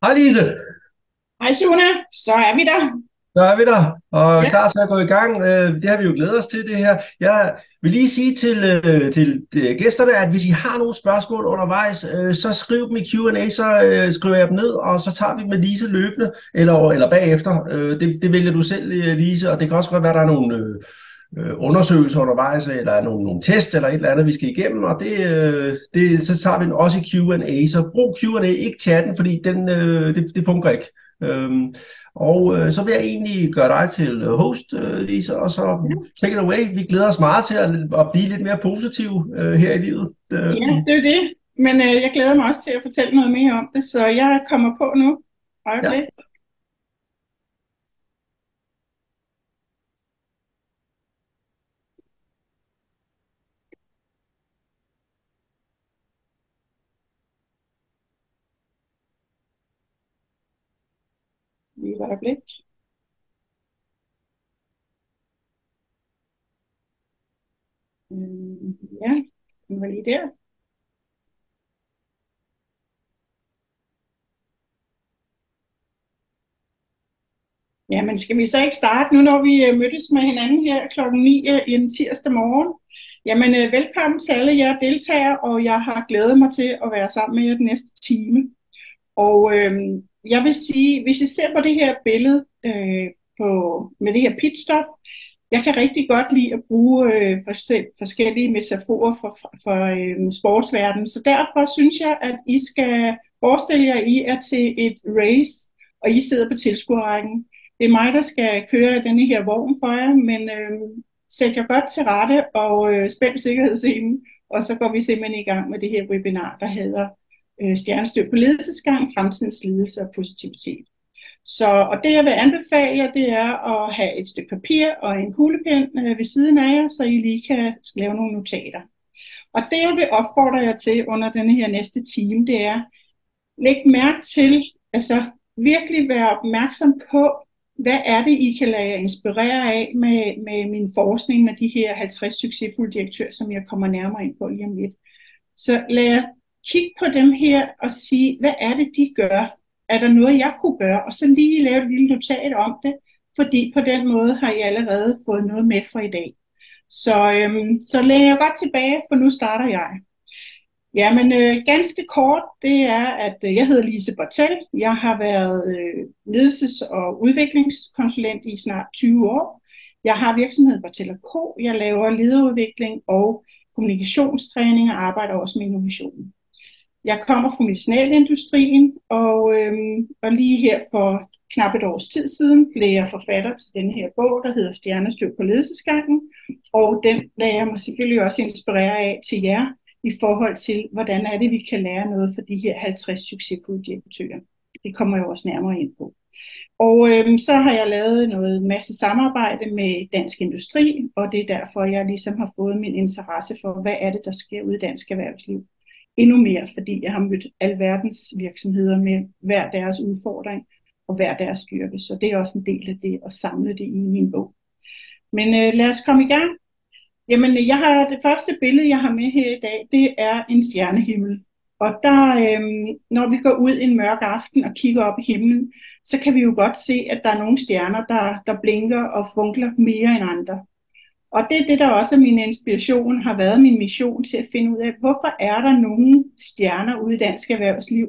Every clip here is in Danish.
Hej Lise, Hej Sune, så er vi der. så er vi der og Ja, klar til at gå i gang. Det har vi jo glædet os til det her. Jeg vil lige sige til gæsterne, at hvis I har nogle spørgsmål undervejs, så skriv dem i Q&A, så skriver jeg dem ned, og så tager vi dem med Lise løbende, eller bagefter. Det vælger du selv, Lise, og det kan også godt være, at der er nogle undersøgelser undervejs, eller nogle test, eller et eller andet, vi skal igennem, og så tager vi den også i Q&A. Så brug Q&A, ikke chatten, fordi det fungerer ikke. Øhm, så vil jeg egentlig gøre dig til host, Lise, og så take it away. Vi glæder os meget til at blive lidt mere positive her i livet. ja, det er jo det. Men jeg glæder mig også til at fortælle noget mere om det, så jeg kommer på nu. Ja, Øjeblik. Lige et øjeblik. Ja, den var lige der. Jamen, skal vi så ikke starte nu, når vi mødtes med hinanden her klokken 9 en tirsdag morgen? Jamen, velkommen til alle jer deltagere, og jeg har glædet mig til at være sammen med jer den næste time. Og jeg vil sige, hvis I ser på det her billede på, med det her pitstop, jeg kan rigtig godt lide at bruge forskellige metaforer for sportsverdenen. Så derfor synes jeg, at I skal forestille jer, at I er til et race, og I sidder på tilskuerrækken. Det er mig, der skal køre denne her vogn for jer, men sæt jer godt til rette og spænd sikkerhedsselen, og så går vi simpelthen i gang med det her webinar, der hedder Stjernestyr på ledelsesgang, fremtidens ledelse og positivitet. Så, og det jeg vil anbefale jer, det er at have et stykke papir og en kuglepen ved siden af jer, så I lige kan lave nogle notater. Og det jeg vil opfordre jer til under denne her næste time, det er, læg mærke til, altså virkelig være opmærksom på, hvad er det, I kan lade jer inspirere af med min forskning med de her 50 succesfulde direktører, som jeg kommer nærmere ind på lige om lidt. Så lad jer kigge på dem her og sige, hvad er det, de gør? Er der noget, jeg kunne gøre? Og så lige lave et lille notat om det, fordi på den måde har I allerede fået noget med for i dag. Så læn jeg godt tilbage, for nu starter jeg. Jamen, ganske kort, det er, at jeg hedder Lise Bortel. Jeg har været ledelses- og udviklingskonsulent i snart 20 år. Jeg har virksomheden Bortel Co. Jeg laver lederudvikling og kommunikationstræning og arbejder også med innovation. Jeg kommer fra medicinalindustrien, og lige her for knap et års tid siden blev jeg forfatter til denne her bog, der hedder Stjernestyr på ledelsesgangen, og den lader jeg mig selvfølgelig også inspirere af til jer, i forhold til, hvordan er det, vi kan lære noget for de her 50 succesfulde direktører. Det kommer jeg også nærmere ind på. Og så har jeg lavet noget masse samarbejde med Dansk Industri, og det er derfor, jeg ligesom har fået min interesse for, hvad er det, der sker ude i dansk erhvervsliv. Endnu mere, fordi jeg har mødt alverdens virksomheder med hver deres udfordring og hver deres styrke. Så det er også en del af det at samle det i min bog. Men lad os komme i gang. Jamen, det første billede, jeg har med her i dag, det er en stjernehimmel. Og der, når vi går ud en mørk aften og kigger op i himlen, så kan vi jo godt se, at der er nogle stjerner, der blinker og funkler mere end andre. Og det er det, der også er min inspiration, har været min mission til at finde ud af, hvorfor er der nogle stjerner ude i dansk erhvervsliv,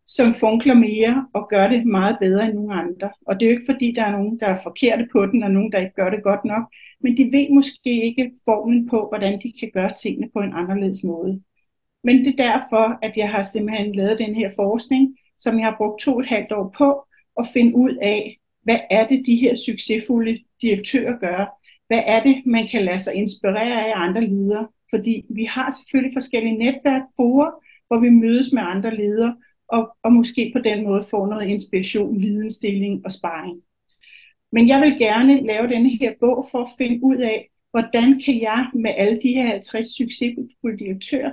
som funkler mere og gør det meget bedre end nogle andre. Og det er jo ikke fordi, der er nogen, der er forkerte på den, og nogen, der ikke gør det godt nok, men de ved måske ikke formen på, hvordan de kan gøre tingene på en anderledes måde. Men det er derfor, at jeg har simpelthen lavet den her forskning, som jeg har brugt 2,5 år på, at finde ud af, hvad er det, de her succesfulde direktører gør. Hvad er det, man kan lade sig inspirere af andre ledere? Fordi vi har selvfølgelig forskellige netværk, hvor vi mødes med andre ledere, og måske på den måde få noget inspiration, vidensdeling og sparring. Men jeg vil gerne lave denne her bog for at finde ud af, hvordan kan jeg med alle de her 50 succesfulde direktører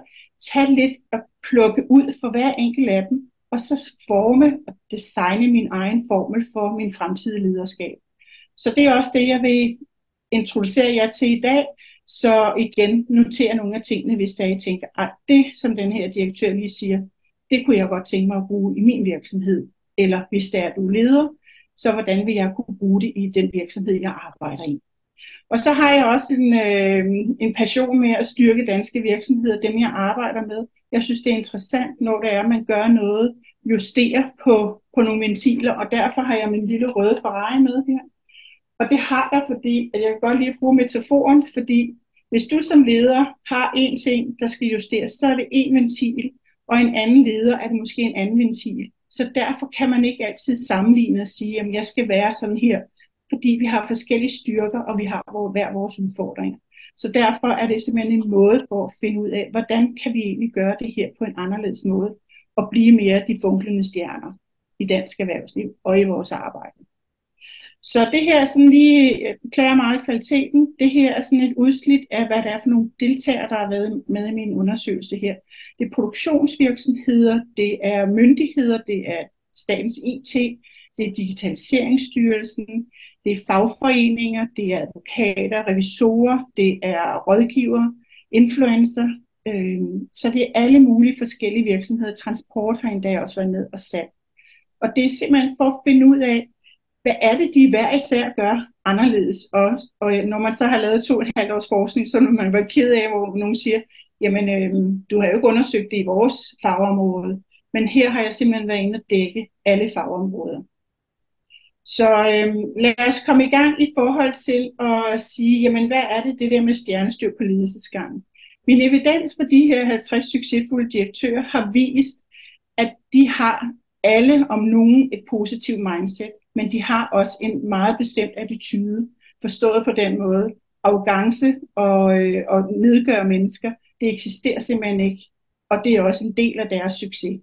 tage lidt og plukke ud for hver enkelt af dem, og så forme og designe min egen formel for min fremtidige lederskab. Så det er også det, jeg vil introducere jer til i dag. Så igen, notere nogle af tingene, hvis der I tænker, at det, som den her direktør lige siger, det kunne jeg godt tænke mig at bruge i min virksomhed. eller hvis det er, du er leder, så hvordan vil jeg kunne bruge det i den virksomhed, jeg arbejder i. Og så har jeg også en passion med at styrke danske virksomheder, dem jeg arbejder med. Jeg synes, det er interessant, når det er, at man gør noget, justerer på nogle ventiler, og derfor har jeg min lille røde Ferrari med her. Og det har jeg, fordi at jeg kan godt lige bruge metaforen, fordi hvis du som leder har en ting, der skal justeres, så er det en ventil, og en anden leder er det måske en anden ventil. Så derfor kan man ikke altid sammenligne og sige, at jeg skal være sådan her, fordi vi har forskellige styrker, og vi har hver vores udfordringer. Så derfor er det simpelthen en måde for at finde ud af, hvordan kan vi egentlig gøre det her på en anderledes måde, og blive mere de funklende stjerner i dansk erhvervsliv og i vores arbejde. Så det her er sådan lige, beklager meget kvaliteten, det her er sådan et udslit af, hvad det er for nogle deltagere, der har været med i min undersøgelse her. Det er produktionsvirksomheder, det er myndigheder, det er Statens IT, det er Digitaliseringsstyrelsen, det er fagforeninger, det er advokater, revisorer, det er rådgivere, influencer. Så det er alle mulige forskellige virksomheder. Transport har endda også været med og sat. Og det er simpelthen for at finde ud af, hvad er det, de hver især gør anderledes? Og når man så har lavet 2,5 års forskning, så vil man være ked af, hvor nogen siger, jamen, du har jo ikke undersøgt det i vores fagområde. Men her har jeg simpelthen været inde og dække alle fagområder. Så lad os komme i gang i forhold til at sige, jamen, hvad er det der med stjernestyr på ledelsesgangen? Min evidens for de her 50 succesfulde direktører har vist, at de har alle om nogen et positivt mindset, men de har også en meget bestemt attitude, forstået på den måde. Arrogance og nedgøre mennesker, det eksisterer simpelthen ikke, og det er også en del af deres succes.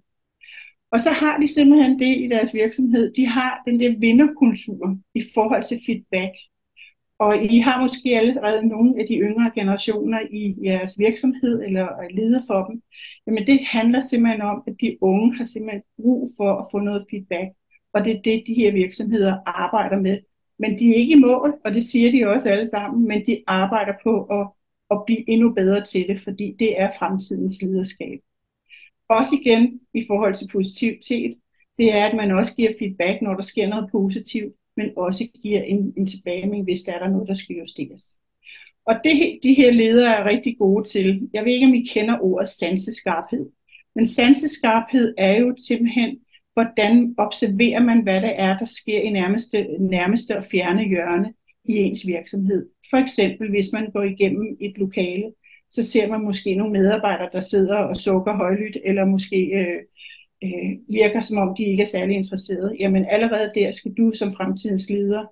Og så har de simpelthen det i deres virksomhed, de har den der vinderkultur i forhold til feedback. Og I har måske allerede nogle af de yngre generationer i jeres virksomhed, eller leder for dem. Jamen det handler simpelthen om, at de unge har simpelthen brug for at få noget feedback. Og det er det, de her virksomheder arbejder med. Men de er ikke i mål, og det siger de også alle sammen, men de arbejder på at blive endnu bedre til det, fordi det er fremtidens lederskab. Også igen i forhold til positivitet, det er, at man også giver feedback, når der sker noget positivt, men også giver en tilbagemelding, hvis der er noget, der skal justeres. Og det, de her ledere er rigtig gode til. Jeg ved ikke, om I kender ordet sanseskarphed. Men sanseskarphed er jo simpelthen, hvordan observerer man, hvad det er, der sker i nærmeste og fjerne hjørne i ens virksomhed. For eksempel, hvis man går igennem et lokale, så ser man måske nogle medarbejdere, der sidder og sukker højlydt, eller måske virker som om, de ikke er særlig interesserede. Jamen allerede der skal du som fremtidens leder,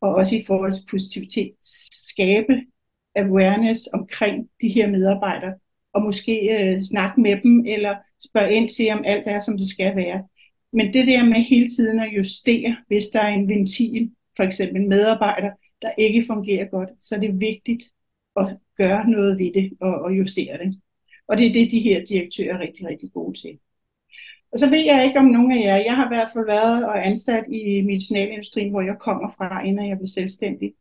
og også i forhold til positivitet, skabe awareness omkring de her medarbejdere, og måske snakke med dem, eller spørge ind til, om alt er, som det skal være. Men det der med hele tiden at justere, hvis der er en ventil, for eksempel en medarbejder, der ikke fungerer godt, så er det vigtigt at gøre noget ved det og justere det. Og det er det, de her direktører er rigtig, rigtig gode til. Og så ved jeg ikke om nogen af jer, jeg har i hvert fald været og ansat i medicinalindustrien, hvor jeg kommer fra, inden jeg blev selvstændig.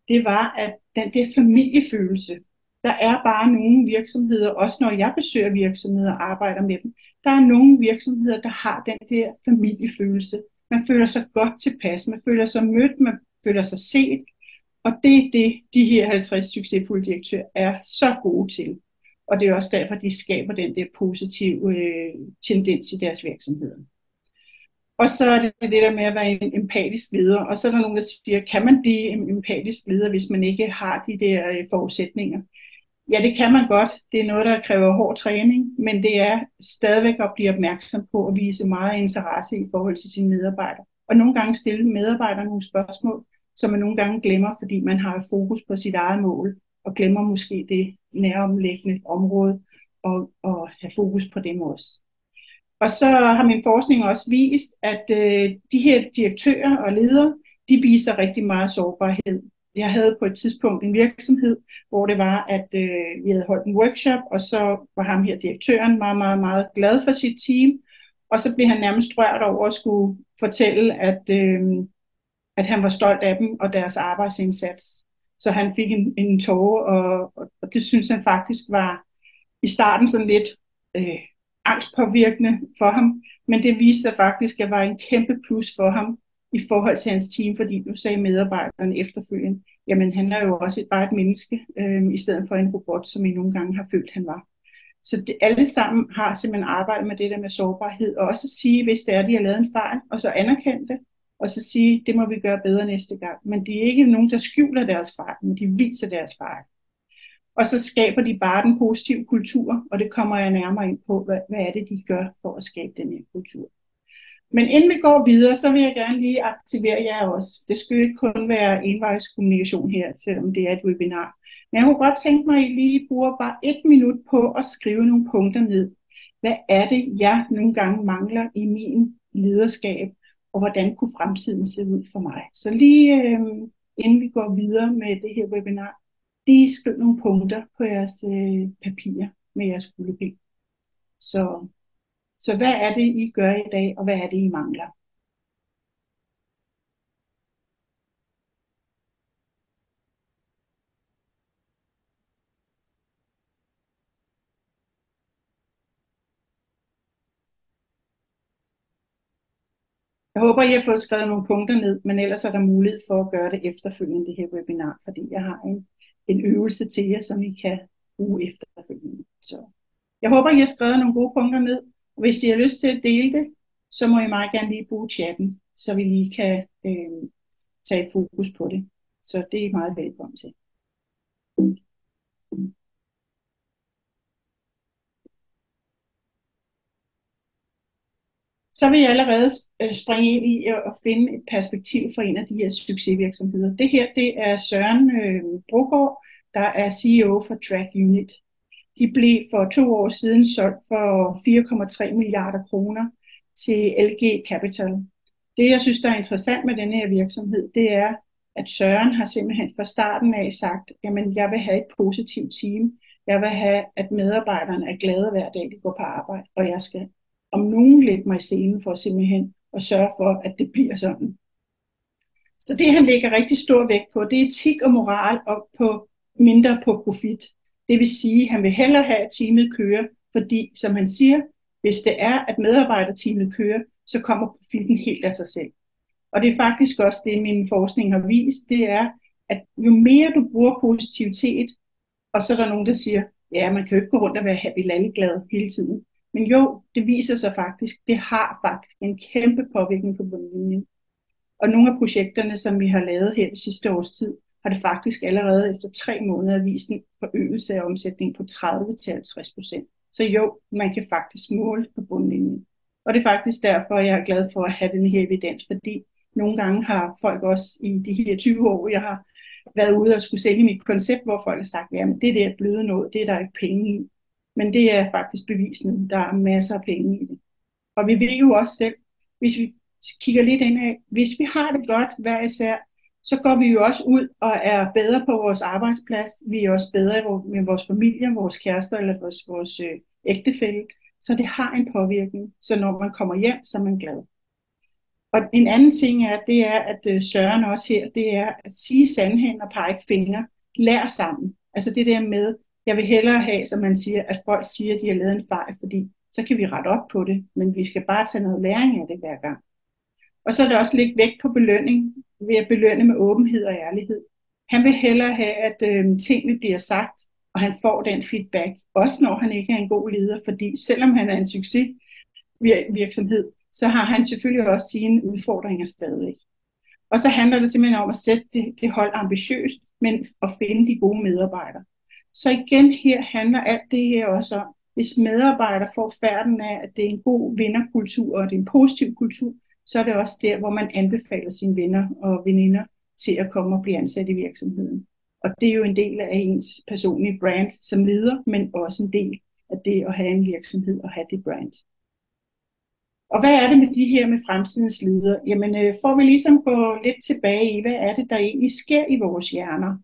Det var, at den der familiefølelse, der er bare nogle virksomheder, også når jeg besøger virksomheder og arbejder med dem, der er nogle virksomheder, der har den der familiefølelse. Man føler sig godt tilpas, man føler sig mødt, man føler sig set, og det er det, de her 50 succesfulde direktører er så gode til. Og det er også derfor, de skaber den der positive tendens i deres virksomheder. Og så er det det der med at være en empatisk leder. Og så er der nogen, der siger, kan man blive en empatisk leder, hvis man ikke har de der forudsætninger? Ja, det kan man godt. Det er noget, der kræver hård træning, men det er stadigvæk at blive opmærksom på at vise meget interesse i forhold til sine medarbejdere. Og nogle gange stille medarbejdere nogle spørgsmål, som man nogle gange glemmer, fordi man har fokus på sit eget mål, og glemmer måske det næromliggende område, og have fokus på dem også. Og så har min forskning også vist, at de her direktører og ledere, de viser rigtig meget sårbarhed. Jeg havde på et tidspunkt en virksomhed, hvor det var, at vi havde holdt en workshop, og så var ham her direktøren meget, meget, meget glad for sit team, og så blev han nærmest rørt over at skulle fortælle, at han var stolt af dem og deres arbejdsindsats. Så han fik en tåre, og det synes han faktisk var i starten sådan lidt angstpåvirkende for ham, men det viste sig faktisk, at det var en kæmpe plus for ham i forhold til hans team, fordi nu sagde medarbejderne efterfølgende, jamen han er jo også bare et menneske, i stedet for en robot, som I nogle gange har følt, han var. Så alle sammen har simpelthen arbejdet med det der med sårbarhed, og også sige, hvis det er, de har lavet en fejl, og så anerkende det, og så sige, det må vi gøre bedre næste gang. Men det er ikke nogen, der skjuler deres fejl, men de viser deres fejl. Og så skaber de bare den positive kultur, og det kommer jeg nærmere ind på, hvad er det, de gør for at skabe den her kultur. Men inden vi går videre, så vil jeg gerne lige aktivere jer også. Det skal jo ikke kun være envejskommunikation her, selvom det er et webinar. Men jeg kunne godt tænke mig, at I lige bruger bare 1 minut på at skrive nogle punkter ned. Hvad er det, jeg nogle gange mangler i min lederskab, og hvordan kunne fremtiden se ud for mig? Så lige inden vi går videre med det her webinar, lige skriv nogle punkter på jeres papirer med jeres kuglepen. Så hvad er det, I gør i dag, og hvad er det, I mangler? Jeg håber, I har fået skrevet nogle punkter ned, men ellers er der mulighed for at gøre det efterfølgende det her webinar, fordi jeg har en øvelse til jer, som I kan bruge efterfølgende. Så jeg håber, I har skrevet nogle gode punkter ned, og hvis I har lyst til at dele det, så må I meget gerne lige bruge chatten, så vi lige kan tage et fokus på det. Så det er I meget velkommen til. Så vil jeg allerede springe ind i at finde et perspektiv for en af de her succesvirksomheder. Det her, det er Søren Brogaard, der er CEO for Track Unit. De blev for 2 år siden solgt for 4,3 milliarder kroner til LG Capital. Det, jeg synes, der er interessant med denne her virksomhed, det er, at Søren har simpelthen fra starten af sagt, jamen jeg vil have et positivt team. Jeg vil have, at medarbejderne er glade hver dag, de går på arbejde, og jeg skal om nogen lægge mig i scenen for simpelthen at sørge for, at det bliver sådan. Så det, han lægger rigtig stor vægt på, det er etik og moral og mindre på profit. Det vil sige, at han vil hellere have, at teamet kører, fordi, som han siger, hvis det er, at medarbejderteamet kører, så kommer profitten helt af sig selv. Og det er faktisk også det, min forskning har vist, det er, at jo mere du bruger positivitet, og så er der nogen, der siger, ja, man kan jo ikke gå rundt og være happy lalleglad hele tiden. Men jo, det viser sig faktisk, det har faktisk en kæmpe påvirkning på bundlinjen. Og nogle af projekterne, som vi har lavet her det sidste års tid, har det faktisk allerede efter 3 måneder vist en forøgelse af omsætning på 30-50%. Så jo, man kan faktisk måle på bundlinjen. Og det er faktisk derfor, jeg er glad for at have den her evidens, fordi nogle gange har folk også i de her 20 år, jeg har været ude og skulle sælge mit koncept, hvor folk har sagt, ja, men det der bløde noget, det er der ikke penge i. Men det er faktisk bevisende. Der er masser af penge i det. Og vi ved jo også selv, hvis vi kigger lidt indad, hvis vi har det godt hver især, så går vi jo også ud og er bedre på vores arbejdsplads. Vi er også bedre med vores familie, vores kærester eller vores ægtefælle. Så det har en påvirkning. Så når man kommer hjem, så er man glad. Og en anden ting er, det er, at Søren også her, det er at sige sandheden og pege fingre. Lær sammen. Altså det der med, jeg vil hellere have, som man siger, at folk siger, at de har lavet en fejl, fordi så kan vi rette op på det, men vi skal bare tage noget læring af det hver gang. Og så er der også lidt vægt på belønning, ved at belønne med åbenhed og ærlighed. Han vil hellere have, at tingene bliver sagt, og han får den feedback, også når han ikke er en god leder, fordi selvom han er en succesvirksomhed, så har han selvfølgelig også sine udfordringer stadig. Og så handler det simpelthen om at sætte det hold ambitiøst, men at finde de gode medarbejdere. Så igen her handler alt det her også om, hvis medarbejdere får færden af, at det er en god vinderkultur, og det er en positiv kultur, så er det også der, hvor man anbefaler sine venner og veninder til at komme og blive ansat i virksomheden. Og det er jo en del af ens personlige brand som leder, men også en del af det at have en virksomhed og have det brand. Og hvad er det med de her med fremtidens ledere? Jamen får vi ligesom gå lidt tilbage i, hvad er det, der egentlig sker i vores hjerner?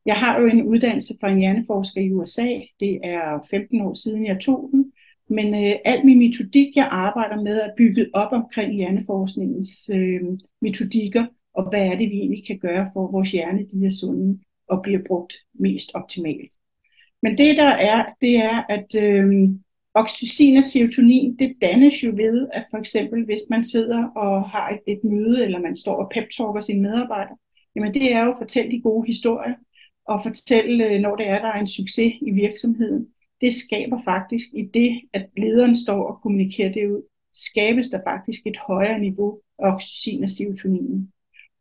Jeg har jo en uddannelse fra en hjerneforsker i USA. Det er 15 år siden, jeg tog den. Men al min metodik, jeg arbejder med, er bygget op omkring hjerneforskningens metodikker, og hvad er det, vi egentlig kan gøre for, at vores hjerne de er sunde og bliver brugt mest optimalt. Men det der er, det er, at Oxytocin og serotonin, det dannes jo ved, at for eksempel hvis man sidder og har et møde, eller man står og pep-talker sine medarbejdere, jamen det er jo at fortælle de gode historier, og fortælle, når det er, der er en succes i virksomheden. Det skaber faktisk i det, at lederen står og kommunikerer det ud, skabes der faktisk et højere niveau af oxytocin og serotonin.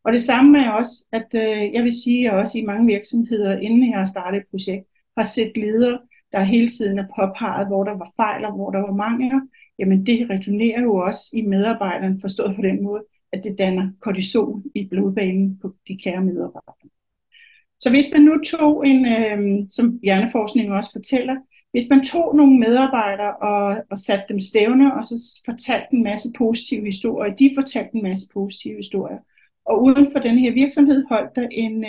Og det samme er også, at jeg vil sige, at også i mange virksomheder, inden jeg har startet et projekt, har set ledere, der hele tiden er påpeget, hvor der var fejl og hvor der var mangler. Jamen det returnerer jo også i medarbejderne, forstået på den måde, at det danner kortisol i blodbanen på de kære medarbejdere. Så hvis man nu tog som hjerneforskning også fortæller, hvis man tog nogle medarbejdere og satte dem stævne, og så fortalte en masse positive historier, de fortalte en masse positive historier, og uden for den her virksomhed holdt der en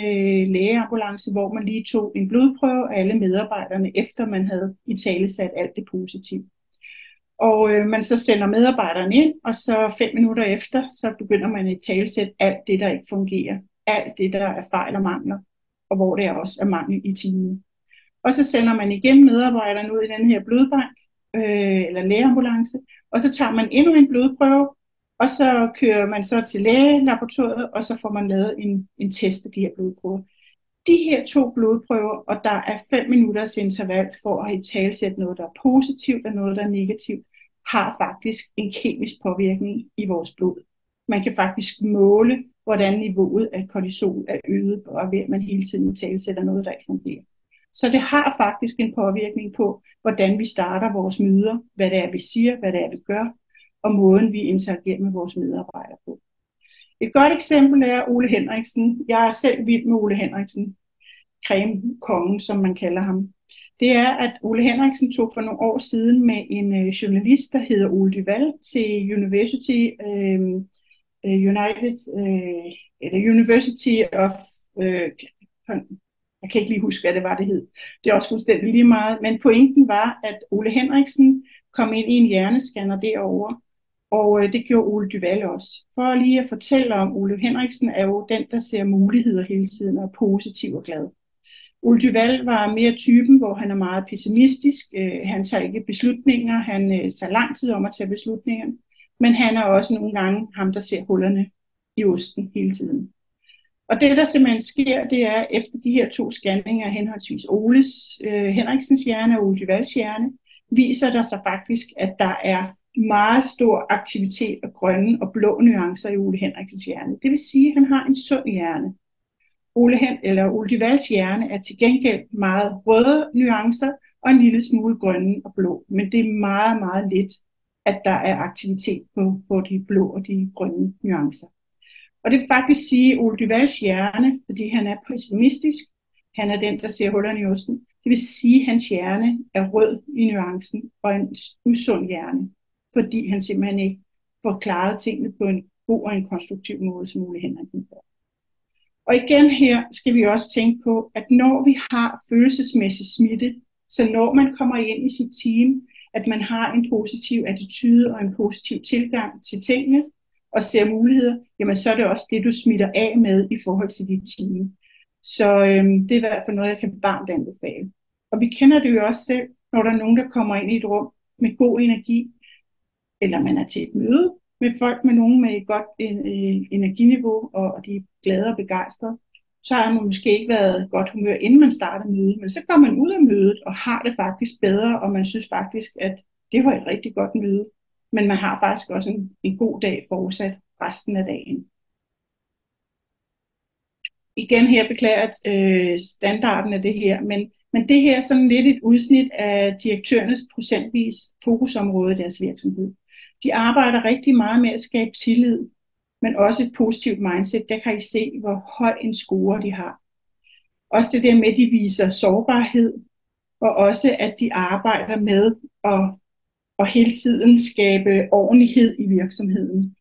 lægeambulance, hvor man lige tog en blodprøve af alle medarbejderne, efter man havde italesat alt det positive. Og man så sender medarbejderne ind, og så 5 minutter efter, så begynder man at italesætte alt det, der ikke fungerer. Alt det, der er fejl og mangler, og hvor der også er mangel i teamet. Og så sender man igen medarbejderne ud i den her blodbank, eller lægeambulance, og så tager man endnu en blodprøve, og så kører man så til lægelaboratoriet, og så får man lavet en test af de her blodprøver. De her 2 blodprøver, og der er 5 minutters interval for at italesætte noget, der er positivt og noget, der er negativt, har faktisk en kemisk påvirkning i vores blod. Man kan faktisk måle, hvordan niveauet af kortisol er øget, og ved at man hele tiden italesætter noget, der ikke fungerer. Så det har faktisk en påvirkning på, hvordan vi starter vores møder, hvad det er, vi siger, hvad det er, vi gør, og måden, vi interagerer med vores medarbejdere på. Et godt eksempel er Ole Henriksen. Jeg er selv vild med Ole Henriksen, cremekongen, som man kalder ham. Det er, at Ole Henriksen tog for nogle år siden med en journalist, der hedder Ole Duval, til University of jeg kan ikke lige huske, hvad det var, det hed. Det er også fuldstændig lige meget. Men pointen var, at Ole Henriksen kom ind i en hjernescanner derovre, og det gjorde Ole Duval også. For lige at fortælle om, Ole Henriksen er jo den, der ser muligheder hele tiden og er positiv og glad. Ole Duval var mere typen, hvor han er meget pessimistisk. Han tager ikke beslutninger. Han tager lang tid om at tage beslutninger. Men han er også nogle gange ham, der ser hullerne i osten hele tiden. Og det, der simpelthen sker, det er, efter de her 2 scanninger, henholdsvis Henriksens hjerne og Ole Duvals hjerne, viser der sig faktisk, at der er meget stor aktivitet af grønne og blå nuancer i Ole Henriksens hjerne. Det vil sige, at han har en sund hjerne. Ole Duvals hjerne er til gengæld meget røde nuancer og en lille smule grønne og blå. Men det er meget, meget lidt, at der er aktivitet på de blå og de grønne nuancer. Og det vil faktisk sige, at Ole Duvals hjerne, fordi han er pessimistisk, han er den, der ser hullerne i osten, det vil sige, at hans hjerne er rød i nuancen og en usund hjerne, fordi han simpelthen ikke får klaret tingene på en god og en konstruktiv måde, som Ole Henriksen gør. Og igen her skal vi også tænke på, at når vi har følelsesmæssig smitte, så når man kommer ind i sit team, at man har en positiv attitude og en positiv tilgang til tingene, og ser muligheder, jamen så er det også det, du smitter af med i forhold til dit team. Så det er i hvert fald noget, jeg kan varmt anbefale. Og vi kender det jo også selv, når der er nogen, der kommer ind i et rum med god energi, eller man er til et møde med folk, med nogen med et godt energiniveau, og de er glade og begejstrede, så har man måske ikke været godt humør, inden man starter mødet, men så går man ud af mødet og har det faktisk bedre, og man synes faktisk, at det var et rigtig godt møde. Men man har faktisk også en god dag fortsat resten af dagen. Igen her beklager standarden af det her, men det her er sådan lidt et udsnit af direktørernes procentvis fokusområde i deres virksomhed. De arbejder rigtig meget med at skabe tillid, men også et positivt mindset. Der kan I se, hvor høj en score de har. Også det der med, at de viser sårbarhed, og også at de arbejder med at hele tiden skabe ordentlighed i virksomheden.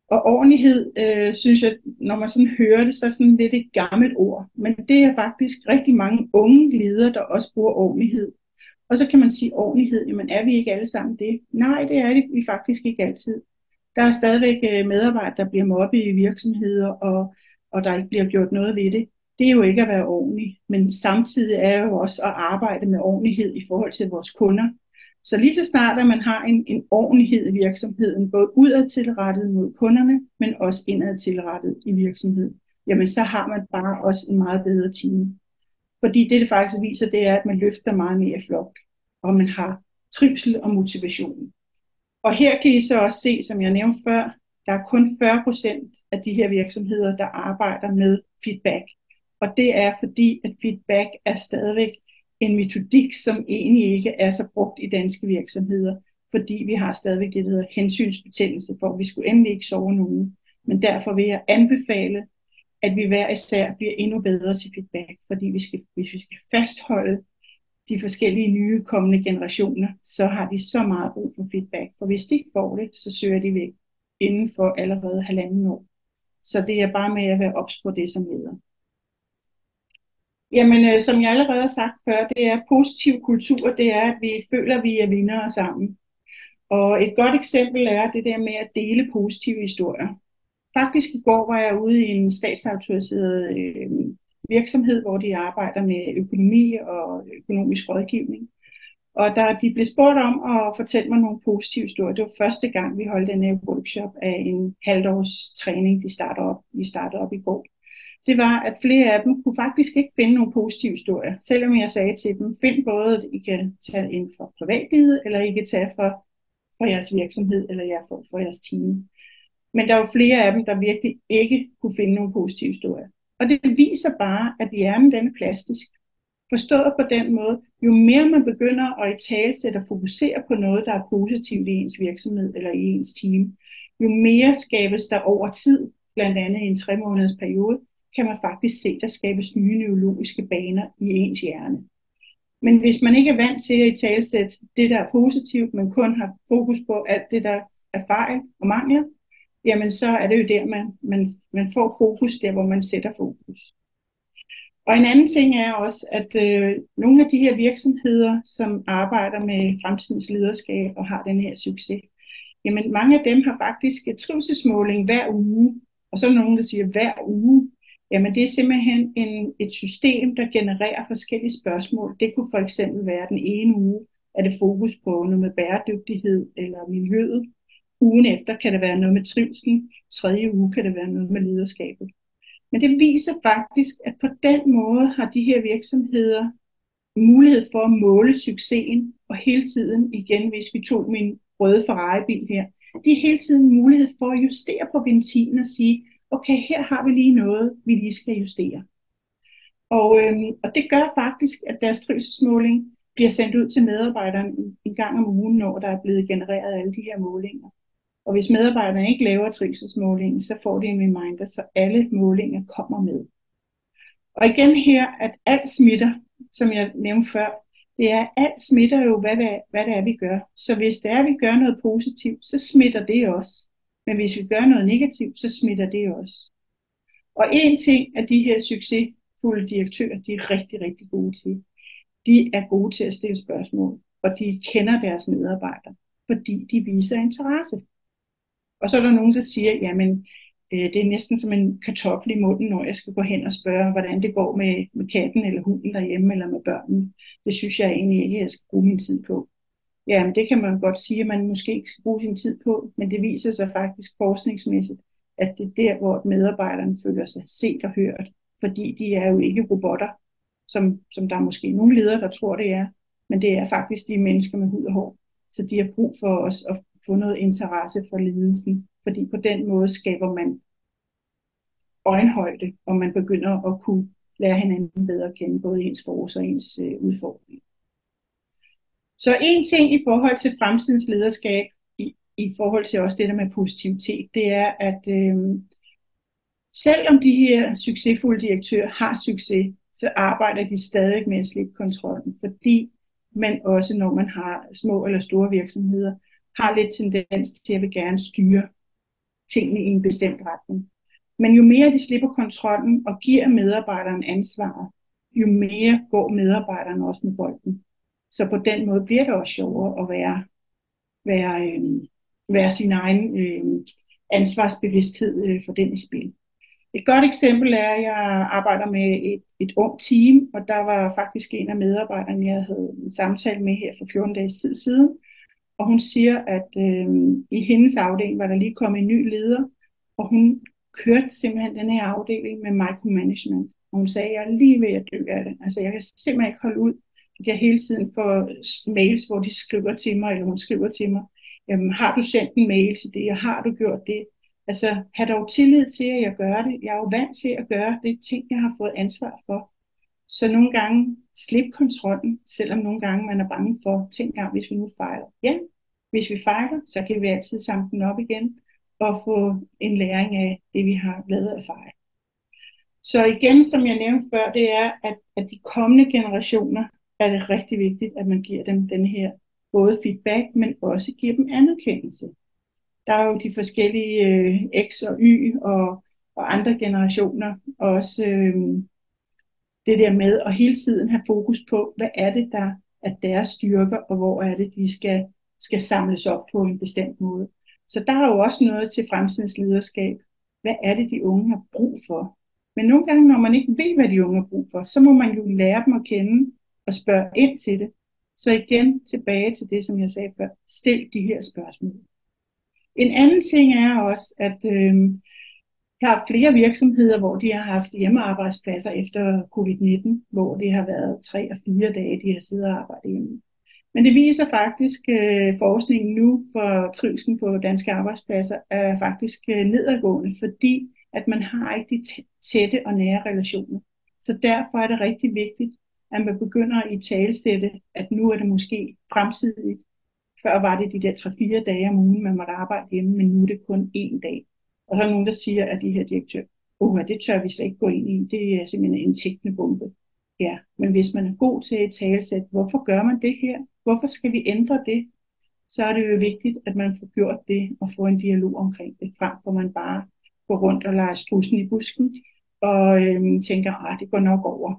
Og ordentlighed, synes jeg, når man sådan hører det, så er sådan lidt et gammelt ord. Men det er faktisk rigtig mange unge ledere, der også bruger ordentlighed. Og så kan man sige ordentlighed, jamen er vi ikke alle sammen det? Nej, det er vi faktisk ikke altid. Der er stadigvæk medarbejdere, der bliver mobbet i virksomheder, og der ikke bliver gjort noget ved det. Det er jo ikke at være ordentlig, men samtidig er jo også at arbejde med ordentlighed i forhold til vores kunder. Så lige så snart, at man har en ordentlighed i virksomheden, både udad tilrettet mod kunderne, men også indad tilrettet i virksomheden, jamen så har man bare også en meget bedre team. Fordi det faktisk viser, det er, at man løfter meget mere i flok, og man har trivsel og motivation. Og her kan I så også se, som jeg nævnte før, der er kun 40% af de her virksomheder, der arbejder med feedback. Og det er fordi, at feedback er stadigvæk en metodik, som egentlig ikke er så brugt i danske virksomheder, fordi vi har stadigvæk det, der hedder hensynsbetændelse, for vi skulle endelig ikke sove nogen. Men derfor vil jeg anbefale, at vi hver især bliver endnu bedre til feedback, fordi hvis vi skal fastholde de forskellige nye kommende generationer, så har de så meget brug for feedback. For hvis de ikke får det, så søger de væk inden for allerede 1,5 år. Så det er bare med at være ops på det som leder. Jamen, som jeg allerede har sagt før, det er positiv kultur, det er, at vi føler, at vi er vindere sammen. Og et godt eksempel er det der med at dele positive historier. Faktisk i går var jeg ude i en statsautoriseret virksomhed, hvor de arbejder med økonomi og økonomisk rådgivning. Og da de blev spurgt om at fortælle mig nogle positive historier, det var første gang, vi holdt den her workshop af en halvårs træning, vi startede op i går. Det var, at flere af dem kunne faktisk ikke finde nogle positive historier, selvom jeg sagde til dem, find både, at I kan tage ind fra privatlivet, eller I kan tage fra jeres virksomhed, eller for jeres team. Men der var flere af dem, der virkelig ikke kunne finde nogle positive historier. Og det viser bare, at hjernen den er plastisk. Forstået på den måde, jo mere man begynder at italesætte og fokusere på noget, der er positivt i ens virksomhed eller i ens team, jo mere skabes der over tid, blandt andet i en 3-måneders periode, kan man faktisk se, der skabes nye neurologiske baner i ens hjerne. Men hvis man ikke er vant til at italesætte det, der er positivt, men kun har fokus på alt det, der er fejl og mangler, jamen så er det jo der, man får fokus, der hvor man sætter fokus. Og en anden ting er også, at nogle af de her virksomheder, som arbejder med fremtidens lederskab og har den her succes, jamen mange af dem har faktisk et trivselsmåling hver uge. Og så er der nogen, der siger hver uge. Jamen det er simpelthen et system, der genererer forskellige spørgsmål. Det kunne for eksempel være den ene uge, er det fokus på noget med bæredygtighed eller miljøet. Ugen efter kan det være noget med trivsel. Tredje uge kan det være noget med lederskabet. Men det viser faktisk, at på den måde har de her virksomheder mulighed for at måle succesen, og hele tiden, igen hvis vi tog min røde Ferrari-bil her, de har hele tiden mulighed for at justere på benzinen og sige, okay, her har vi lige noget, vi lige skal justere. Og det gør faktisk, at deres trivselsmåling bliver sendt ud til medarbejderne en gang om ugen, når der er blevet genereret alle de her målinger. Og hvis medarbejderne ikke laver trivselsmålingen, så får de en reminder, så alle målinger kommer med. Og igen her, at alt smitter, som jeg nævnte før, det er, at alt smitter jo, hvad det er, vi gør. Så hvis det er, at vi gør noget positivt, så smitter det også. Men hvis vi gør noget negativt, så smitter det også. Og en ting, at de her succesfulde direktører, de er rigtig, rigtig gode til. De er gode til at stille spørgsmål, og de kender deres medarbejdere, fordi de viser interesse. Og så er der nogen, der siger, jamen det er næsten som en kartoffel i munden, når jeg skal gå hen og spørge, hvordan det går med katten eller hunden derhjemme eller med børnene. Det synes jeg egentlig ikke, jeg skal bruge min tid på. Jamen det kan man godt sige, at man måske ikke skal bruge sin tid på, men det viser sig faktisk forskningsmæssigt, at det er der, hvor medarbejderne føler sig set og hørt, fordi de er jo ikke robotter, som der er måske nogle ledere, der tror det er, men det er faktisk de mennesker med hud og hår. Så de har brug for os at få noget interesse for ledelsen, fordi på den måde skaber man øjenhøjde, og man begynder at kunne lære hinanden bedre at kende, både ens forårs og ens udfordringer. Så en ting i forhold til fremtidens lederskab, i forhold til også det der med positivitet, det er, at selvom de her succesfulde direktører har succes, så arbejder de stadig med at slippe kontrollen, fordi man også, når man har små eller store virksomheder, har lidt tendens til at vil gerne styre tingene i en bestemt retning. Men jo mere de slipper kontrollen og giver medarbejderen ansvar, jo mere går medarbejderen også med bolden. Så på den måde bliver det også sjovere at være sin egen ansvarsbevidsthed for den i spil. Et godt eksempel er, at jeg arbejder med et ung team, og der var faktisk en af medarbejderne, jeg havde en samtale med her for 14 dages tid siden, og hun siger, at i hendes afdeling var der lige kommet en ny leder, og hun kørte simpelthen den her afdeling med micromanagement. Og hun sagde, at jeg er lige ved at dø af det. Altså jeg kan simpelthen ikke holde ud, at jeg hele tiden får mails, hvor de skriver til mig, eller hun skriver til mig, jamen, har du sendt en mail til det, og har du gjort det? Altså, have dog tillid til, at jeg gør det. Jeg er jo vant til at gøre det ting, jeg har fået ansvar for. Så nogle gange slip kontrollen, selvom nogle gange man er bange for, tænk gang, hvis vi nu fejler. Ja, hvis vi fejler, så kan vi altid samle den op igen og få en læring af det, vi har lavet af fejl. Så igen, som jeg nævnte før, det er, at de kommende generationer er det rigtig vigtigt, at man giver dem den her både feedback, men også giver dem anerkendelse. Der er jo de forskellige X og Y og andre generationer, og også det der med at hele tiden have fokus på, hvad er det, der er deres styrker, og hvor er det, de skal samles op på en bestemt måde. Så der er jo også noget til fremtidens lederskab. Hvad er det, de unge har brug for? Men nogle gange, når man ikke ved, hvad de unge har brug for, så må man jo lære dem at kende og spørge ind til det. Så igen tilbage til det, som jeg sagde før. Stil de her spørgsmål. En anden ting er også, at jeg har flere virksomheder, hvor de har haft hjemmearbejdspladser efter covid-19, hvor det har været 3 og 4 dage, de har siddet og arbejdet hjemme. Men det viser faktisk, forskningen nu for trivslen på danske arbejdspladser er faktisk nedadgående, fordi at man har ikke de tætte og nære relationer. Så derfor er det rigtig vigtigt, at man begynder at italesætte, at nu er det måske fremtidigt. Før var det de der 3-4 dage om ugen, man måtte arbejde hjemme, men nu er det kun 1 dag. Og så er nogen, der siger, at de her direktører, det tør vi slet ikke gå ind i, det er simpelthen en tikkende bombe. Ja, men hvis man er god til at italesætte, hvorfor gør man det her? Hvorfor skal vi ændre det? Så er det jo vigtigt, at man får gjort det og får en dialog omkring det, frem for man bare går rundt og leger strudsen i busken og tænker, at det går nok over,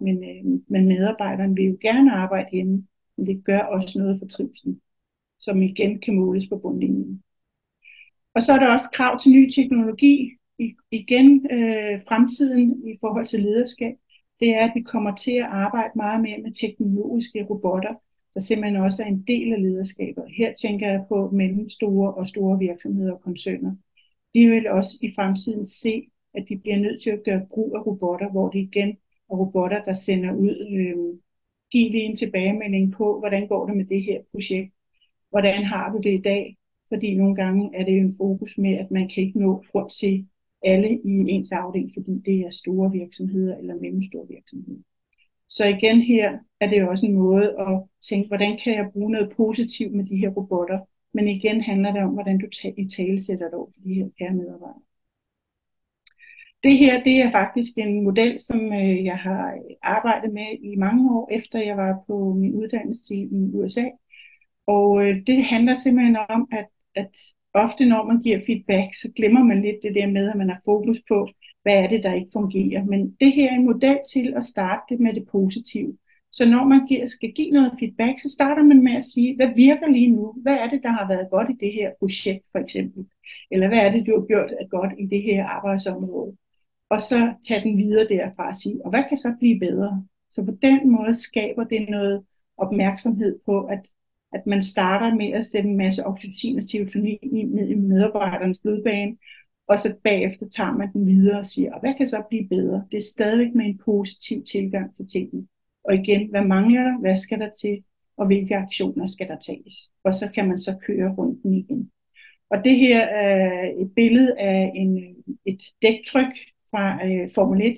men medarbejderen vil jo gerne arbejde hjemme, men det gør også noget for trivslen, som igen kan måles på bundlinjen. Og så er der også krav til ny teknologi. Igen fremtiden i forhold til lederskab, det er, at vi kommer til at arbejde meget mere med teknologiske robotter, der simpelthen også er en del af lederskabet. Her tænker jeg på mellemstore og store virksomheder og koncerner. De vil også i fremtiden se, at de bliver nødt til at gøre brug af robotter, hvor det igen er robotter, der sender ud, giv lige en tilbagemelding på, hvordan går det med det her projekt, hvordan har du det i dag, fordi nogle gange er det jo en fokus med, at man kan ikke nå rundt til alle i ens afdeling, fordi det er store virksomheder eller mellemstore virksomheder. Så igen her er det jo også en måde at tænke, hvordan kan jeg bruge noget positivt med de her robotter, men igen handler det om, hvordan du italesætter det over for de her kære medarbejdere. Det her, det er faktisk en model, som jeg har arbejdet med i mange år, efter jeg var på min uddannelse i USA. Og det handler simpelthen om, at ofte når man giver feedback, så glemmer man lidt det der med, at man har fokus på, hvad er det, der ikke fungerer. Men det her er en model til at starte det med det positive. Så når man skal give noget feedback, så starter man med at sige, hvad virker lige nu? Hvad er det, der har været godt i det her projekt, for eksempel? Eller hvad er det, du har gjort godt i det her arbejdsområde? Og så tage den videre derfra og sige, og hvad kan så blive bedre? Så på den måde skaber det noget opmærksomhed på, at man starter med at sætte en masse oxytocin og serotonin ned i medarbejdernes blodbane, og så bagefter tager man den videre og siger, og hvad kan så blive bedre? Det er stadigvæk med en positiv tilgang til tingene. Og igen, hvad mangler der? Hvad skal der til? Og hvilke aktioner skal der tages? Og så kan man så køre runden igen. Og det her er et billede af et dæktryk fra Formel 1.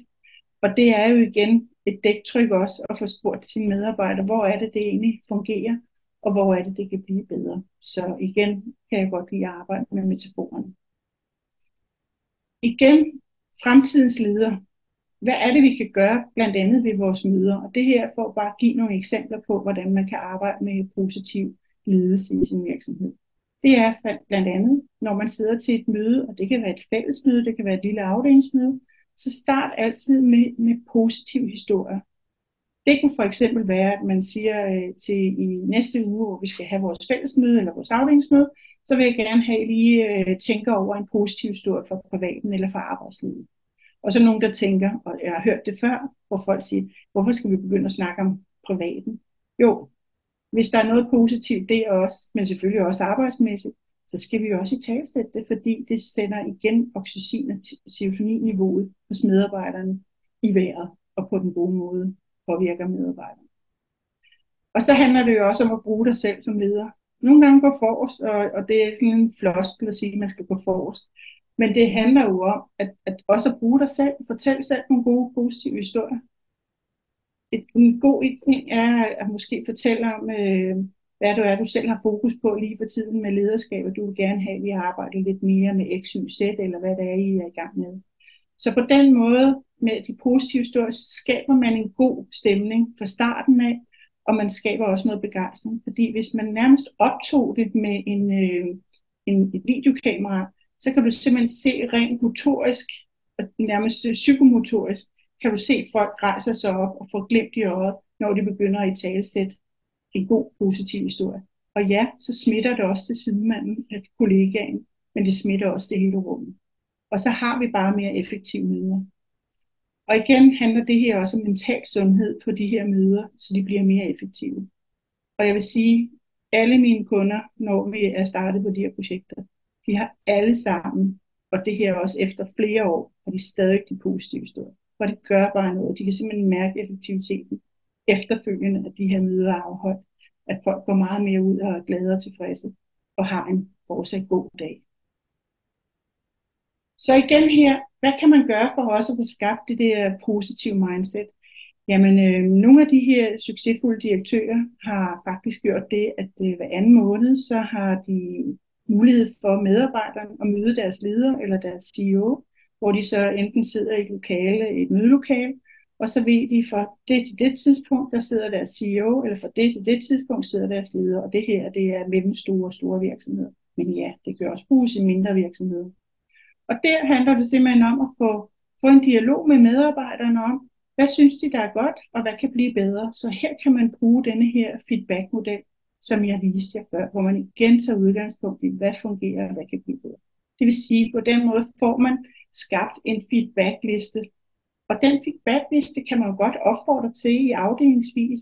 Og det er jo igen et dæktryk også at få spurgt sine medarbejdere, hvor er det egentlig fungerer, og hvor er det kan blive bedre. Så igen kan jeg godt lide at arbejde med metaforerne. Igen, fremtidens leder. Hvad er det, vi kan gøre blandt andet ved vores møder? Og det her for bare at give nogle eksempler på, hvordan man kan arbejde med positiv ledelse i sin virksomhed. Det er blandt andet, når man sidder til et møde, og det kan være et fællesmøde, det kan være et lille afdelingsmøde, så start altid med positive historier. Det kunne for eksempel være, at man siger til i næste uge, hvor vi skal have vores fællesmøde eller vores afdelingsmøde, så vil jeg gerne have, at I lige tænker over en positiv historie for privaten eller for arbejdslivet. Og så nogen, der tænker, og jeg har hørt det før, hvor folk siger, hvorfor skal vi begynde at snakke om privaten? Jo, hvis der er noget positivt det også, men selvfølgelig også arbejdsmæssigt, så skal vi også i talsætte det, fordi det sætter igen oxytocin- og serotonin-niveauet hos medarbejderne i vejret, og på den gode måde påvirker medarbejderne. Og så handler det jo også om at bruge dig selv som leder. Nogle gange gå forrest, og det er sådan en floskel at sige, at man skal gå forrest. Men det handler jo om, at også at bruge dig selv, fortælle selv nogle gode, positive historier. En god ting er at måske fortælle om, hvad det er, du selv har fokus på lige for tiden med lederskab, og du vil gerne have, at vi arbejder lidt mere med X, Y, Z, eller hvad det er, I er i gang med. Så på den måde, med de positive historier, skaber man en god stemning fra starten af, og man skaber også noget begejstring. Fordi hvis man nærmest optog det med et videokamera, så kan du simpelthen se rent motorisk, og nærmest psykomotorisk, kan du se folk rejser sig op og få glimt i øjet, når de begynder at italesætte en god, positiv historie. Og ja, så smitter det også til sidemanden, kollegaen, men det smitter også det hele rummet. Og så har vi bare mere effektive møder. Og igen handler det her også om mental sundhed på de her møder, så de bliver mere effektive. Og jeg vil sige, alle mine kunder, når vi er startet på de her projekter, de har alle sammen, og det her også efter flere år, har de stadig de positive historier. For det gør bare noget. De kan simpelthen mærke effektiviteten efterfølgende, at de her møder er afholdt. At folk går meget mere ud og er glade og tilfredse, og har en fortsat god dag. Så igen her, hvad kan man gøre for også at få skabt det der positive mindset? Jamen, nogle af de her succesfulde direktører har faktisk gjort det, at hver anden måned, så har de mulighed for medarbejderne at møde deres leder eller deres CEO, hvor de så enten sidder i et mødelokale, og så ved de, for det til det tidspunkt, der sidder deres CEO, eller for det til det tidspunkt sidder deres leder, og det her, det er mellemstore og store virksomheder. Men ja, det kan også bruges i mindre virksomheder. Og der handler det simpelthen om at få en dialog med medarbejderne om, hvad synes de, der er godt, og hvad kan blive bedre. Så her kan man bruge denne her feedback-model, som jeg viste jer før, hvor man igen tager udgangspunkt i, hvad fungerer og hvad kan blive bedre. Det vil sige, på den måde får man skabt en feedbackliste. Og den feedbackliste kan man jo godt opfordre til i afdelingsvis,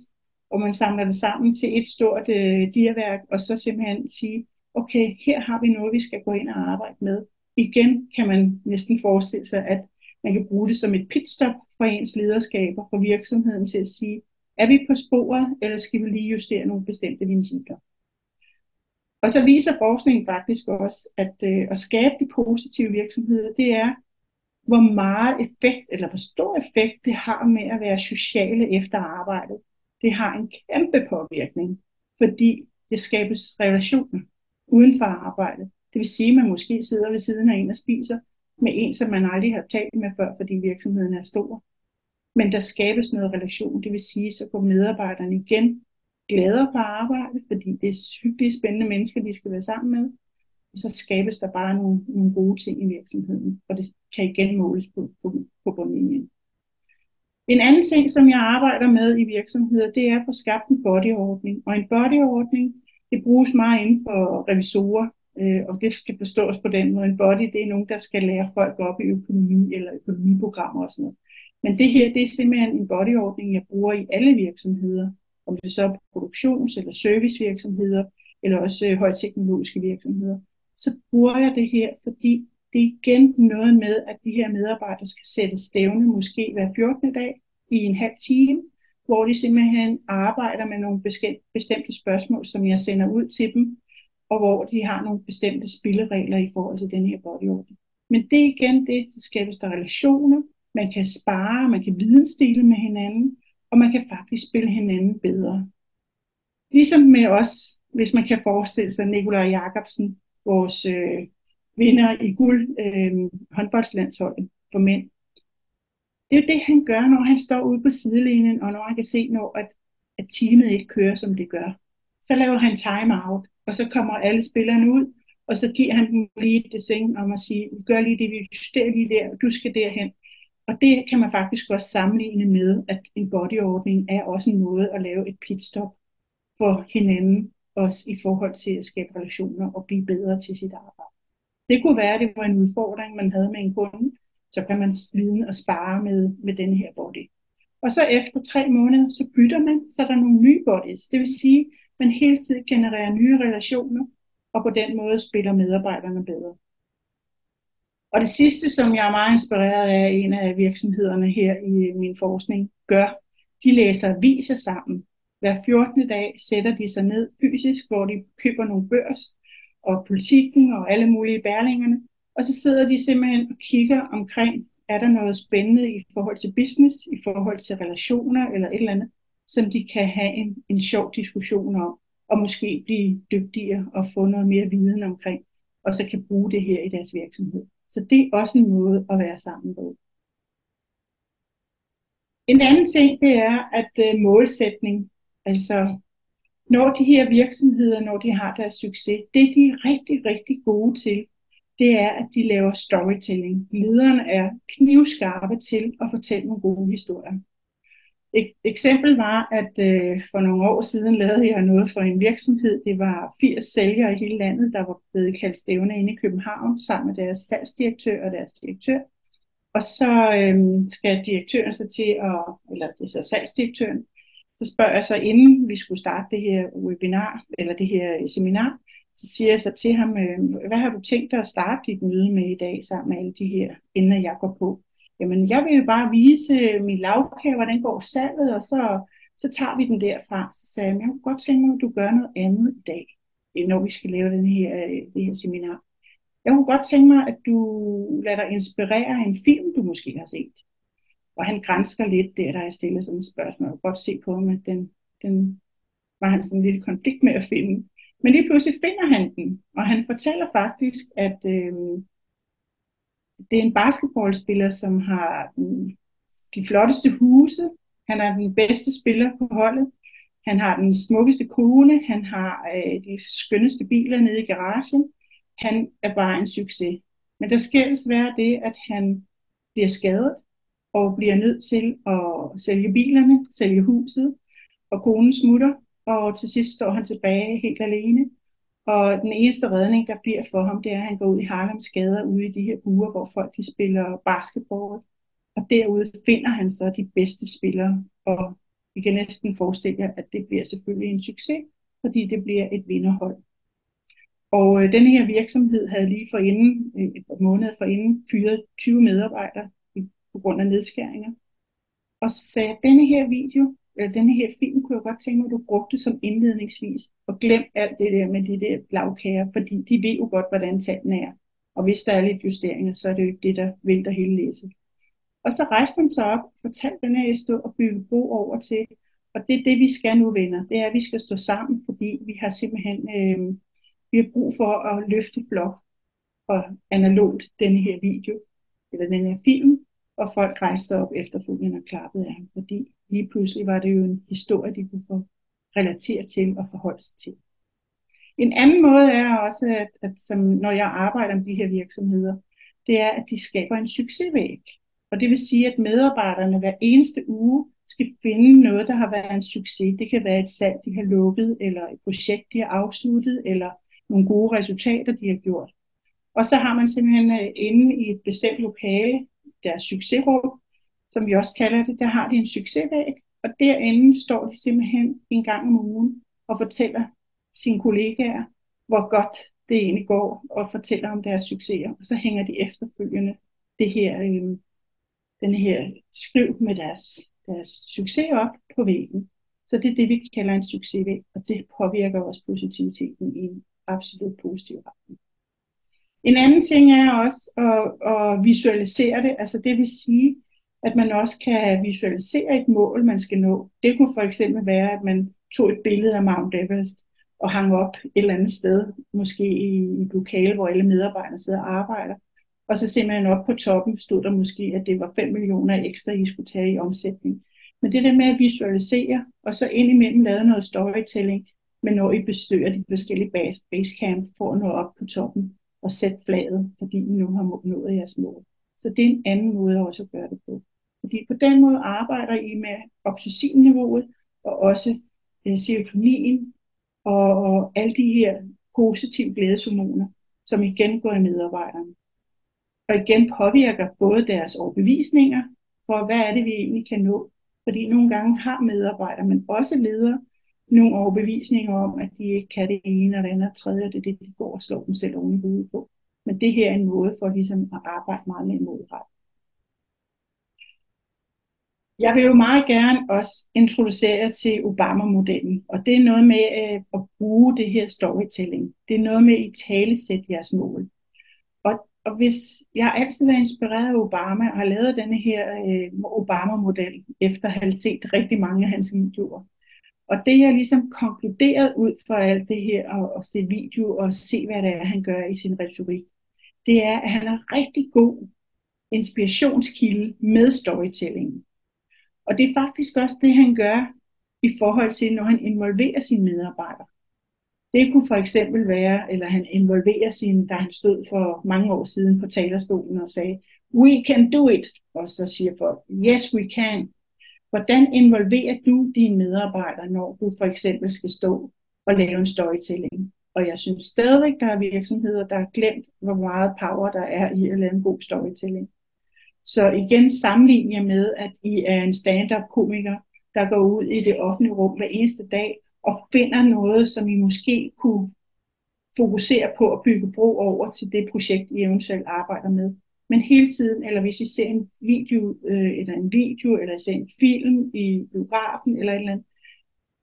hvor man samler det sammen til et stort diaværk, og så simpelthen sige, okay, her har vi noget, vi skal gå ind og arbejde med. Igen kan man næsten forestille sig, at man kan bruge det som et pitstop for ens lederskaber for virksomheden til at sige, er vi på sporet, eller skal vi lige justere nogle bestemte ventiler? Og så viser forskningen faktisk også, at skabe de positive virksomheder, det er, hvor meget effekt, eller hvor stor effekt det har med at være sociale efter arbejdet. Det har en kæmpe påvirkning, fordi det skabes relationer uden for arbejdet. Det vil sige, at man måske sidder ved siden af en og spiser med en, som man aldrig har talt med før, fordi virksomheden er stor. Men der skabes noget relation, det vil sige, så går medarbejderne igen glæder på arbejde, fordi det er hyggelige, spændende mennesker, de skal være sammen med. Og så skabes der bare nogle gode ting i virksomheden, og det kan igen måles på bundlinjen. En anden ting, som jeg arbejder med i virksomheder, det er at få skabt en bodyordning. Og en bodyordning, det bruges meget inden for revisorer, og det skal forstås på den måde. En body, det er nogen, der skal lære folk op i økonomi eller økonomiprogrammer og sådan noget. Men det her, det er simpelthen en bodyordning, jeg bruger i alle virksomheder. Om det så er produktions- eller servicevirksomheder, eller også højteknologiske virksomheder. Så bruger jeg det her, fordi det er igen noget med, at de her medarbejdere skal sætte stævne måske hver 14. dag i en halv time, hvor de simpelthen arbejder med nogle bestemte spørgsmål, som jeg sender ud til dem, og hvor de har nogle bestemte spilleregler i forhold til den her bodyordning. Men det er igen det, der skabes der relationer, man kan spare, man kan vidensdele med hinanden, og man kan faktisk spille hinanden bedre. Ligesom med os, hvis man kan forestille sig Nikolaj Jakobsen, vores vinder i guld håndboldslandsholdet for mænd. Det er jo det, han gør, når han står ude på sidelinjen, og når han kan se, at teamet ikke kører, som det gør. Så laver han time-out, og så kommer alle spillerne ud, og så giver han dem lige et design om at sige, gør lige det, vi justerer lige der, og du skal derhen. Og det kan man faktisk også sammenligne med, at en bodyordning er også en måde at lave et pitstop for hinanden, også i forhold til at skabe relationer og blive bedre til sit arbejde. Det kunne være, at det var en udfordring, man havde med en kunde, så kan man vidne og spare med den her body. Og så efter 3 måneder, så bytter man, så er der nogle nye bodies. Det vil sige, at man hele tiden genererer nye relationer, og på den måde spiller medarbejderne bedre. Og det sidste, som jeg er meget inspireret af, en af virksomhederne her i min forskning gør, de læser aviser sammen. Hver 14. dag sætter de sig ned fysisk, hvor de køber nogle børs og Politikken og alle mulige Berlingerne, og så sidder de simpelthen og kigger omkring, er der noget spændende i forhold til business, i forhold til relationer eller et eller andet, som de kan have en sjov diskussion om, og måske blive dygtigere og få noget mere viden omkring, og så kan bruge det her i deres virksomhed. Så det er også en måde at være sammen på. En anden ting, det er, at målsætning, altså når de her virksomheder, når de har deres succes, det de er rigtig, rigtig gode til, det er, at de laver storytelling. Lederne er knivskarpe til at fortælle nogle gode historier. Et eksempel var, at for nogle år siden lavede jeg noget for en virksomhed. Det var 80 sælgere i hele landet, der var blevet kaldt stævne inde i København, sammen med deres salgsdirektør og deres direktør. Og så skal direktøren så til at, eller det er så salgsdirektøren, så spørger jeg så, inden vi skulle starte det her webinar, eller det her seminar, så siger jeg så til ham, hvad har du tænkt dig at starte dit møde med i dag, sammen med alle de her, inden jeg går på? Jamen, jeg vil jo bare vise min lavkage, hvordan går salget, og så tager vi den derfra. Så sagde jeg, kunne godt tænke mig, at du gør noget andet i dag, når vi skal lave det her seminar. Jeg kunne godt tænke mig, at du lader dig inspirere af en film, du måske har set. Og han gransker lidt der jeg stiller sådan et spørgsmål. Jeg kunne godt se på ham, at den var han sådan lidt i konflikt med at finde. Men lige pludselig finder han den, og han fortæller faktisk, at det er en basketballspiller, som har de flotteste huse. Han er den bedste spiller på holdet. Han har den smukkeste kone. Han har de skønneste biler nede i garagen. Han er bare en succes. Men der sker desværre det, at han bliver skadet og bliver nødt til at sælge bilerne, sælge huset, og konen smutter, og til sidst står han tilbage helt alene. Og den eneste redning, der bliver for ham, det er, at han går ud i Harlems gader ude i de her buer, hvor folk de spiller basketball. Og derude finder han så de bedste spillere, og vi kan næsten forestille jer, at det bliver selvfølgelig en succes, fordi det bliver et vinderhold. Og denne her virksomhed havde lige forinden, et par måneder forinden, fyret 20 medarbejdere på grund af nedskæringer. Og så sagde jeg, denne her film kunne jeg godt tænke mig, at du brugte som indledningsvis. Og glem alt det der med de der lavkager, fordi de ved jo godt, hvordan tallene er. Og hvis der er lidt justeringer, så er det jo ikke det, der vælter hele læsset. Og så rejste han sig op, fortalte den her historie og bygge bro over til. Og det er det, vi skal nu, venner. Det er, at vi skal stå sammen, fordi vi har simpelthen vi har brug for at løfte flok og analogt denne her video, eller den her film, og folk rejste op efterfølgende og klappede af ham, fordi lige pludselig var det jo en historie, de kunne få relateret til og forholde sig til. En anden måde er også, at som når jeg arbejder med de her virksomheder, det er, at de skaber en succesvæg. Og det vil sige, at medarbejderne hver eneste uge skal finde noget, der har været en succes. Det kan være et salg, de har lukket, eller et projekt, de har afsluttet, eller nogle gode resultater, de har gjort. Og så har man simpelthen inde i et bestemt lokale, deres succesrum, som vi også kalder det, der har de en succesvæg, og derinde står de simpelthen en gang om ugen og fortæller sine kollegaer, hvor godt det egentlig går, og fortæller om deres succeser. Og så hænger de efterfølgende den her skriv med deres succes op på væggen. Så det er det, vi kalder en succesvæg, og det påvirker også positiviteten i en absolut positiv retning. En anden ting er også at visualisere det, altså det vil sige, at man også kan visualisere et mål, man skal nå. Det kunne for eksempel være, at man tog et billede af Mount Everest og hang op et eller andet sted, måske i et lokale, hvor alle medarbejdere sidder og arbejder. Og så simpelthen op på toppen stod der måske, at det var 5 millioner ekstra, I skulle tage i omsætning. Men det der med at visualisere, og så indimellem lave noget storytelling, men når I besøger de forskellige basecamp for at nå op på toppen og sætte flaget, fordi I nu har nået jeres mål. Så det er en anden måde også at gøre det på. Fordi på den måde arbejder I med oxytocinniveauet og også serotonin og alle de her positive glædeshormoner, som igen går i medarbejderne. Og igen påvirker både deres overbevisninger, for hvad er det, vi egentlig kan nå. Fordi nogle gange har medarbejdere, men også ledere, nogle overbevisninger om, at de ikke kan det ene og det andet og tredje, og det er det, de går og slår dem selv oven i hovedet på. Men det her er en måde for ligesom at arbejde meget mere målrettet. Jeg vil jo meget gerne også introducere til Obama-modellen, og det er noget med at bruge det her storytelling. Det er noget med at italesætte jeres mål. Og hvis jeg har altid været inspireret af Obama og har lavet denne her Obama-model, efter at have set rigtig mange af hans videoer. Og det jeg ligesom konkluderet ud fra alt det her, og se video og se, hvad det er, han gør i sin retorik, det er, at han er rigtig god inspirationskilde med storytelling. Og det er faktisk også det, han gør i forhold til, når han involverer sine medarbejdere. Det kunne for eksempel være, eller han involverer sine, da han stod for mange år siden på talerstolen og sagde, "We can do it." Og så siger folk, "Yes, we can." Hvordan involverer du dine medarbejdere, når du for eksempel skal stå og lave en storytelling? Og jeg synes stadigvæk, der er virksomheder, der har glemt, hvor meget power der er i at lave en god storytelling. Så igen sammenligner jeg med, at I er en stand-up-komiker, der går ud i det offentlige rum hver eneste dag, og finder noget, som I måske kunne fokusere på at bygge bro over til det projekt, I eventuelt arbejder med. Men hele tiden, eller hvis I ser en video, eller I ser en film i biografen, eller et eller andet,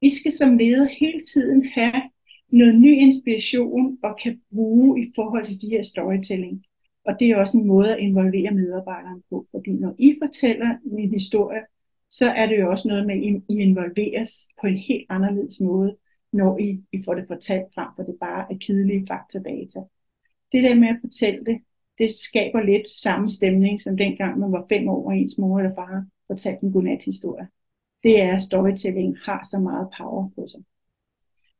I skal som leder hele tiden have noget ny inspiration, og kan bruge i forhold til de her storytelling. Og det er også en måde at involvere medarbejderne på, fordi når I fortæller en historie, så er det jo også noget med, at I involveres på en helt anderledes måde, når I får det fortalt frem, for det bare er kedelige faktadata. Det der med at fortælle det, det skaber lidt samme stemning, som dengang man var 5 år, og ens mor eller far fortalte en godnat-historie. Det er, at storytelling har så meget power på sig.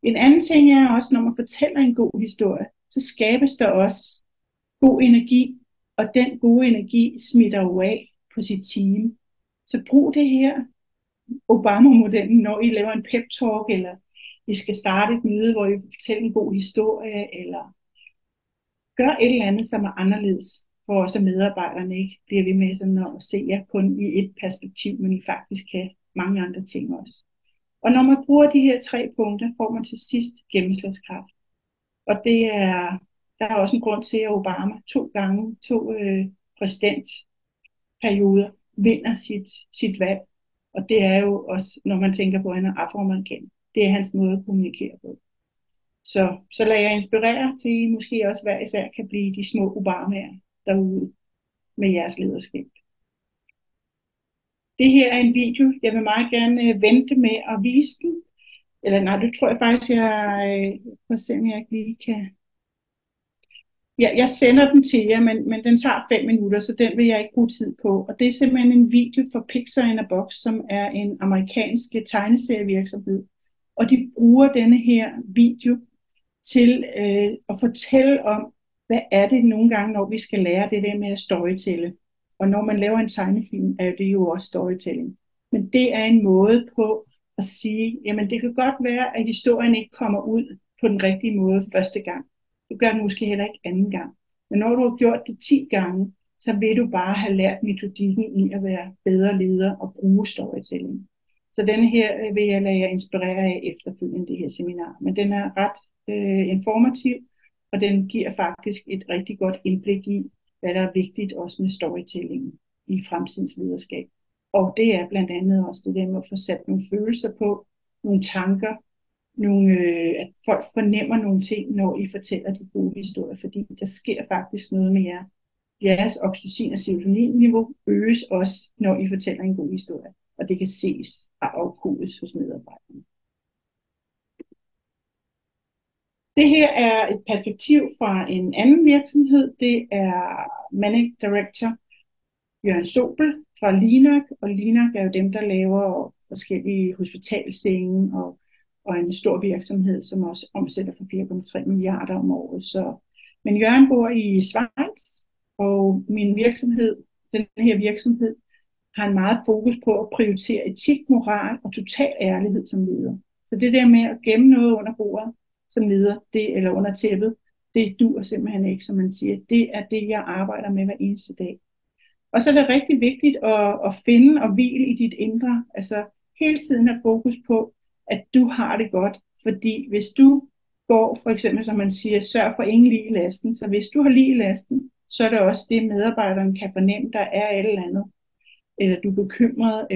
En anden ting er også, når man fortæller en god historie, så skabes der også god energi, og den gode energi smitter jo af på sit team. Så brug det her Obama-modellen, når I laver en pep-talk, eller I skal starte et møde, hvor I fortæller en god historie, eller gør et eller andet, som er anderledes, for også medarbejderne ikke bliver ved med sådan at se jer kun i et perspektiv, men I faktisk kan mange andre ting også. Og når man bruger de her 3 punkter, får man til sidst gennemslagskraft. Og det er, der er også en grund til, at Obama 2 præsidentperioder vinder sit valg. Og det er jo også, når man tænker på, at han er afroamerikaner. Det er hans måde at kommunikere på. Så lader jeg inspirere til, at I måske også hver især kan blive de små Obamaer derude med jeres lederskab. Det her er en video, jeg vil meget gerne vente med at vise den. Eller nej, det tror jeg faktisk, jeg får se, om jeg ikke lige kan. Ja, jeg sender den til jer, men den tager 5 minutter, så den vil jeg ikke bruge tid på. Og det er simpelthen en video fra Pixar in a Box, som er en amerikansk tegneserievirksomhed. Og de bruger denne her video til at fortælle om, hvad er det nogle gange, når vi skal lære det der med at storytelle. Og når man laver en tegnefilm, er det jo også storytelling. Men det er en måde på at sige, jamen det kan godt være, at historien ikke kommer ud på den rigtige måde første gang. Du gør det måske heller ikke anden gang. Men når du har gjort det 10 gange, så vil du bare have lært metodikken i at være bedre leder og bruge storytelling. Så denne her vil jeg lade jer inspirere af efterfølgende det her seminar. Men den er ret informativ, og den giver faktisk et rigtig godt indblik i, hvad der er vigtigt også med storytelling i fremtidens lederskab. Og det er blandt andet også det der med at få sat nogle følelser på, nogle tanker, at folk fornemmer nogle ting, når I fortæller de gode historier, fordi der sker faktisk noget med jer. Jeres oxytocin- og serotonin-niveau øges også, når I fortæller en god historie, og det kan ses og afkodes hos medarbejderne. Det her er et perspektiv fra en anden virksomhed. Det er Managing Director Jørgen Sobel fra Linak, og Linak er jo dem, der laver forskellige hospitalsenge og en stor virksomhed, som også omsætter for 4,3 milliarder om året. Men Jørgen bor i Schweiz, og min virksomhed, den her virksomhed, har en meget fokus på at prioritere etik, moral og total ærlighed som leder. Så det der med at gemme noget under bordet som leder, eller under tæppet, det duer simpelthen ikke, som man siger. Det er det, jeg arbejder med hver eneste dag. Og så er det rigtig vigtigt at finde og hvile i dit indre. Altså hele tiden have fokus på, at du har det godt. Fordi hvis du går, for eksempel som man siger, sørg for ingen lige i lasten. Så hvis du har lige i lasten, så er det også det, medarbejderen kan fornemme, der er et eller andet. Eller du er bekymret.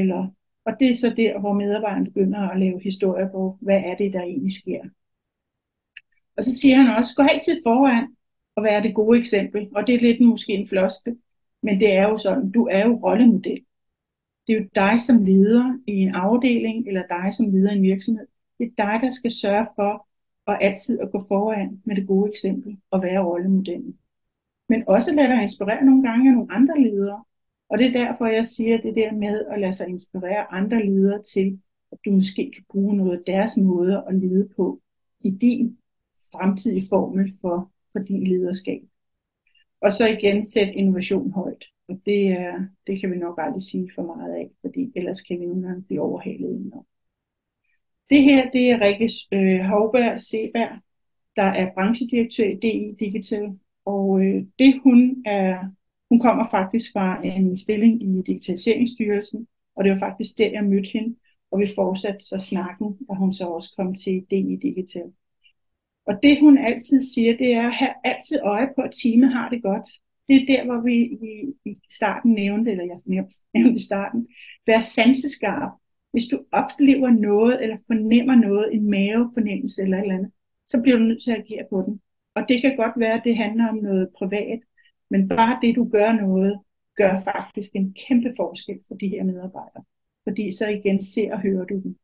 Og det er så der, hvor medarbejderen begynder at lave historier på, hvad er det, der egentlig sker. Og så siger han også, gå altid foran og være det gode eksempel. Og det er lidt måske en floskel, men det er jo sådan, du er jo rollemodel. Det er jo dig som leder i en afdeling, eller dig som leder i en virksomhed. Det er dig, der skal sørge for at altid at gå foran med det gode eksempel og være rollemodellen. Men også lade dig inspirere nogle gange af nogle andre ledere. Og det er derfor, jeg siger det der med at lade sig inspirere andre ledere til, at du måske kan bruge noget af deres måder at lede på i din fremtidige formel for din lederskab. Og så igen sæt innovation højt. Og det kan vi nok aldrig sige for meget af, fordi ellers kan vi nogle gange blive overhalet indenom. Det her, det er Rikke Hovberg Seberg, der er branchedirektør i DI Digital. Og hun kommer faktisk fra en stilling i Digitaliseringsstyrelsen, og det var faktisk der, jeg mødte hende, og vi fortsatte så snakken, da hun så også kom til DI Digital. Og det hun altid siger, det er at have altid øje på, at teamet har det godt. Det er der, hvor vi i starten nævnte, eller jeg nævnte i starten, være sanseskarp. Hvis du oplever noget, eller fornemmer noget, en mavefornemmelse eller et eller andet, så bliver du nødt til at agere på den. Og det kan godt være, at det handler om noget privat, men bare det, du gør noget, gør faktisk en kæmpe forskel for de her medarbejdere. Fordi så igen ser og hører du dem.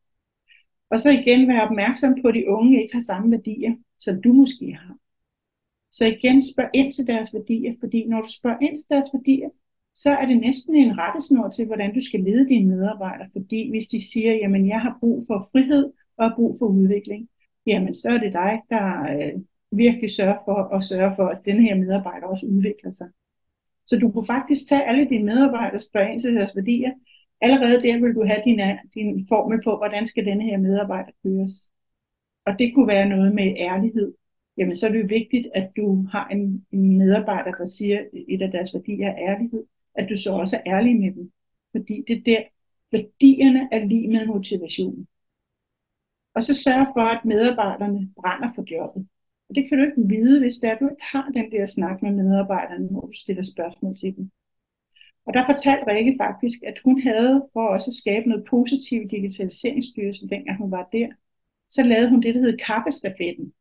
Og så igen være opmærksom på, at de unge ikke har samme værdier, som du måske har. Så igen spørg ind til deres værdier, fordi når du spørger ind til deres værdier, så er det næsten en rettesnor til, hvordan du skal lede dine medarbejdere. Fordi hvis de siger, jamen jeg har brug for frihed og har brug for udvikling, jamen så er det dig, der virkelig sørge for, at denne her medarbejder også udvikler sig. Så du kunne faktisk tage alle dine medarbejdere og spørge ind til deres værdier. Allerede der vil du have din formel på, hvordan skal denne her medarbejder køres. Og det kunne være noget med ærlighed. Jamen så er det jo vigtigt, at du har en medarbejder, der siger, at et af deres værdier er ærlighed. At du så også er ærlig med dem. Fordi det der, værdierne er lige med motivation. Og så sørg for, at medarbejderne brænder for jobbet. Og det kan du ikke vide, hvis du ikke har den der snak med medarbejderne, når du stiller spørgsmål til dem. Og der fortalte Rikke faktisk, at hun havde, for også at skabe noget positivt i Digitaliseringsstyrelsen, dengang hun var der, så lavede hun det, der hed kaffestafetten.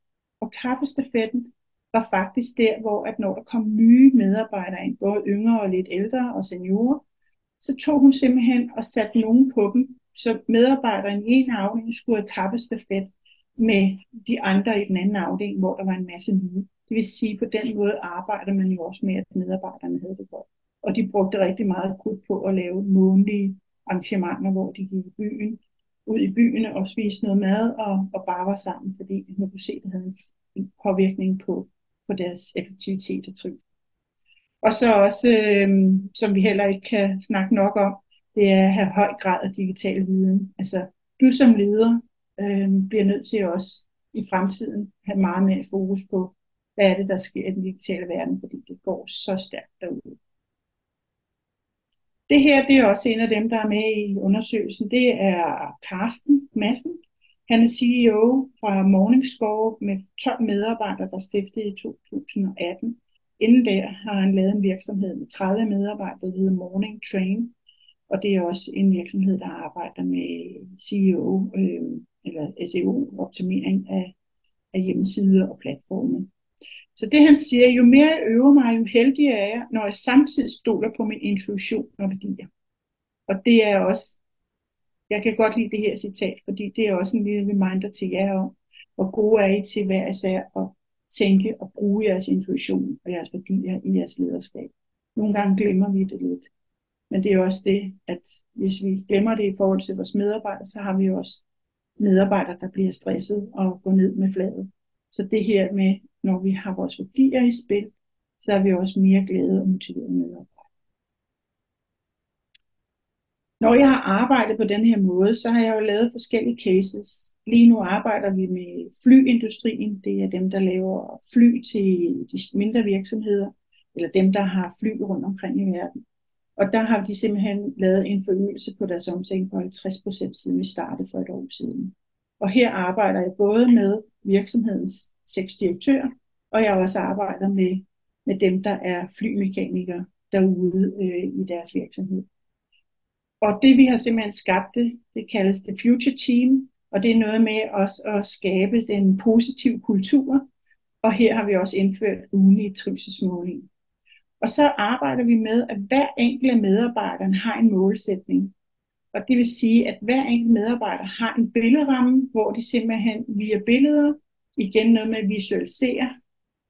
Og kaffestafetten var faktisk der, hvor at når der kom nye medarbejdere ind, både yngre og lidt ældre og seniorer, så tog hun simpelthen og satte nogen på dem, så medarbejderen i en afdeling skulle have kaffestafet med de andre i den anden afdeling, hvor der var en masse nye. Det vil sige, på den måde arbejder man jo også med, at medarbejderne havde det godt. Og de brugte rigtig meget krudt på at lave månedlige arrangementer, hvor de gik ud i byen og spiste noget mad og bare var sammen, fordi man kunne se, at det havde en påvirkning på deres effektivitet og trivsel. Og så også, som vi heller ikke kan snakke nok om, det er at have høj grad af digital viden. Altså, du som leder bliver nødt til også i fremtiden have meget mere fokus på, hvad er det, der sker i den digitale verden, fordi det går så stærkt derude. Det her, det er også en af dem, der er med i undersøgelsen. Det er Carsten Madsen. Han er CEO fra Morningscore med 12 medarbejdere, der stiftede i 2018. Inden der har han lavet en virksomhed med 30 medarbejdere, der hedder Morning Train. Og det er også en virksomhed, der arbejder med CEO eller SEO-optimering af hjemmesider og platforme. Så det han siger, jo mere jeg øver mig, jo heldigere er jeg, når jeg samtidig stoler på min intuition og værdier. Og det er også, jeg kan godt lide det her citat, fordi det er også en lille reminder til jer om, hvor gode er I til hver især at tænke og bruge jeres intuition og jeres værdier i jeres lederskab. Nogle gange glemmer vi det lidt. Men det er også det, at hvis vi glemmer det i forhold til vores medarbejdere, så har vi også medarbejdere, der bliver stresset og går ned med fladet. Så det her med, når vi har vores værdier i spil, så er vi også mere glade og motiverede medarbejdere. Når jeg har arbejdet på den her måde, så har jeg jo lavet forskellige cases. Lige nu arbejder vi med flyindustrien. Det er dem, der laver fly til de mindre virksomheder, eller dem, der har fly rundt omkring i verden. Og der har de simpelthen lavet en forøgelse på deres omsætning på 50% siden vi startede for et år siden. Og her arbejder jeg både med virksomhedens 6 direktører, og jeg også arbejder med dem, der er flymekanikere derude i deres virksomhed. Og det vi har simpelthen skabt, det kaldes det Future Team, og det er noget med også at skabe den positive kultur. Og her har vi også indført ugenlige trivselsmåling. Og så arbejder vi med, at hver enkelt af medarbejderne har en målsætning. Og det vil sige, at hver enkelt medarbejder har en billedramme, hvor de simpelthen via billeder, igen noget med at visualisere,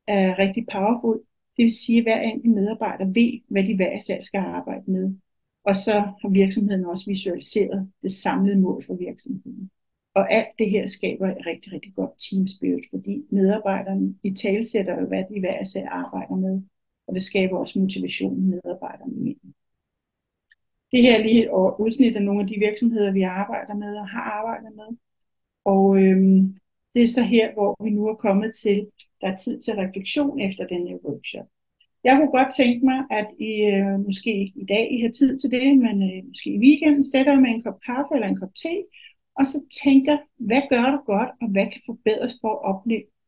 er rigtig powerful. Det vil sige, at hver enkelt medarbejder ved, hvad de hver især skal arbejde med. Og så har virksomheden også visualiseret det samlede mål for virksomheden. Og alt det her skaber et rigtig, rigtig godt team spirit, fordi medarbejderne i talsætter, hvad de hver især arbejder med. Og det skaber også motivation i medarbejderne imellem. Det her er lige et udsnit af nogle af de virksomheder, vi arbejder med og har arbejdet med. Og det er så her, hvor vi nu er kommet til, der er tid til refleksion efter den her workshop. Jeg kunne godt tænke mig, at I måske i dag I har tid til det, men måske i weekenden sætter med en kop kaffe eller en kop te, og så tænker, hvad gør du godt, og hvad kan forbedres for at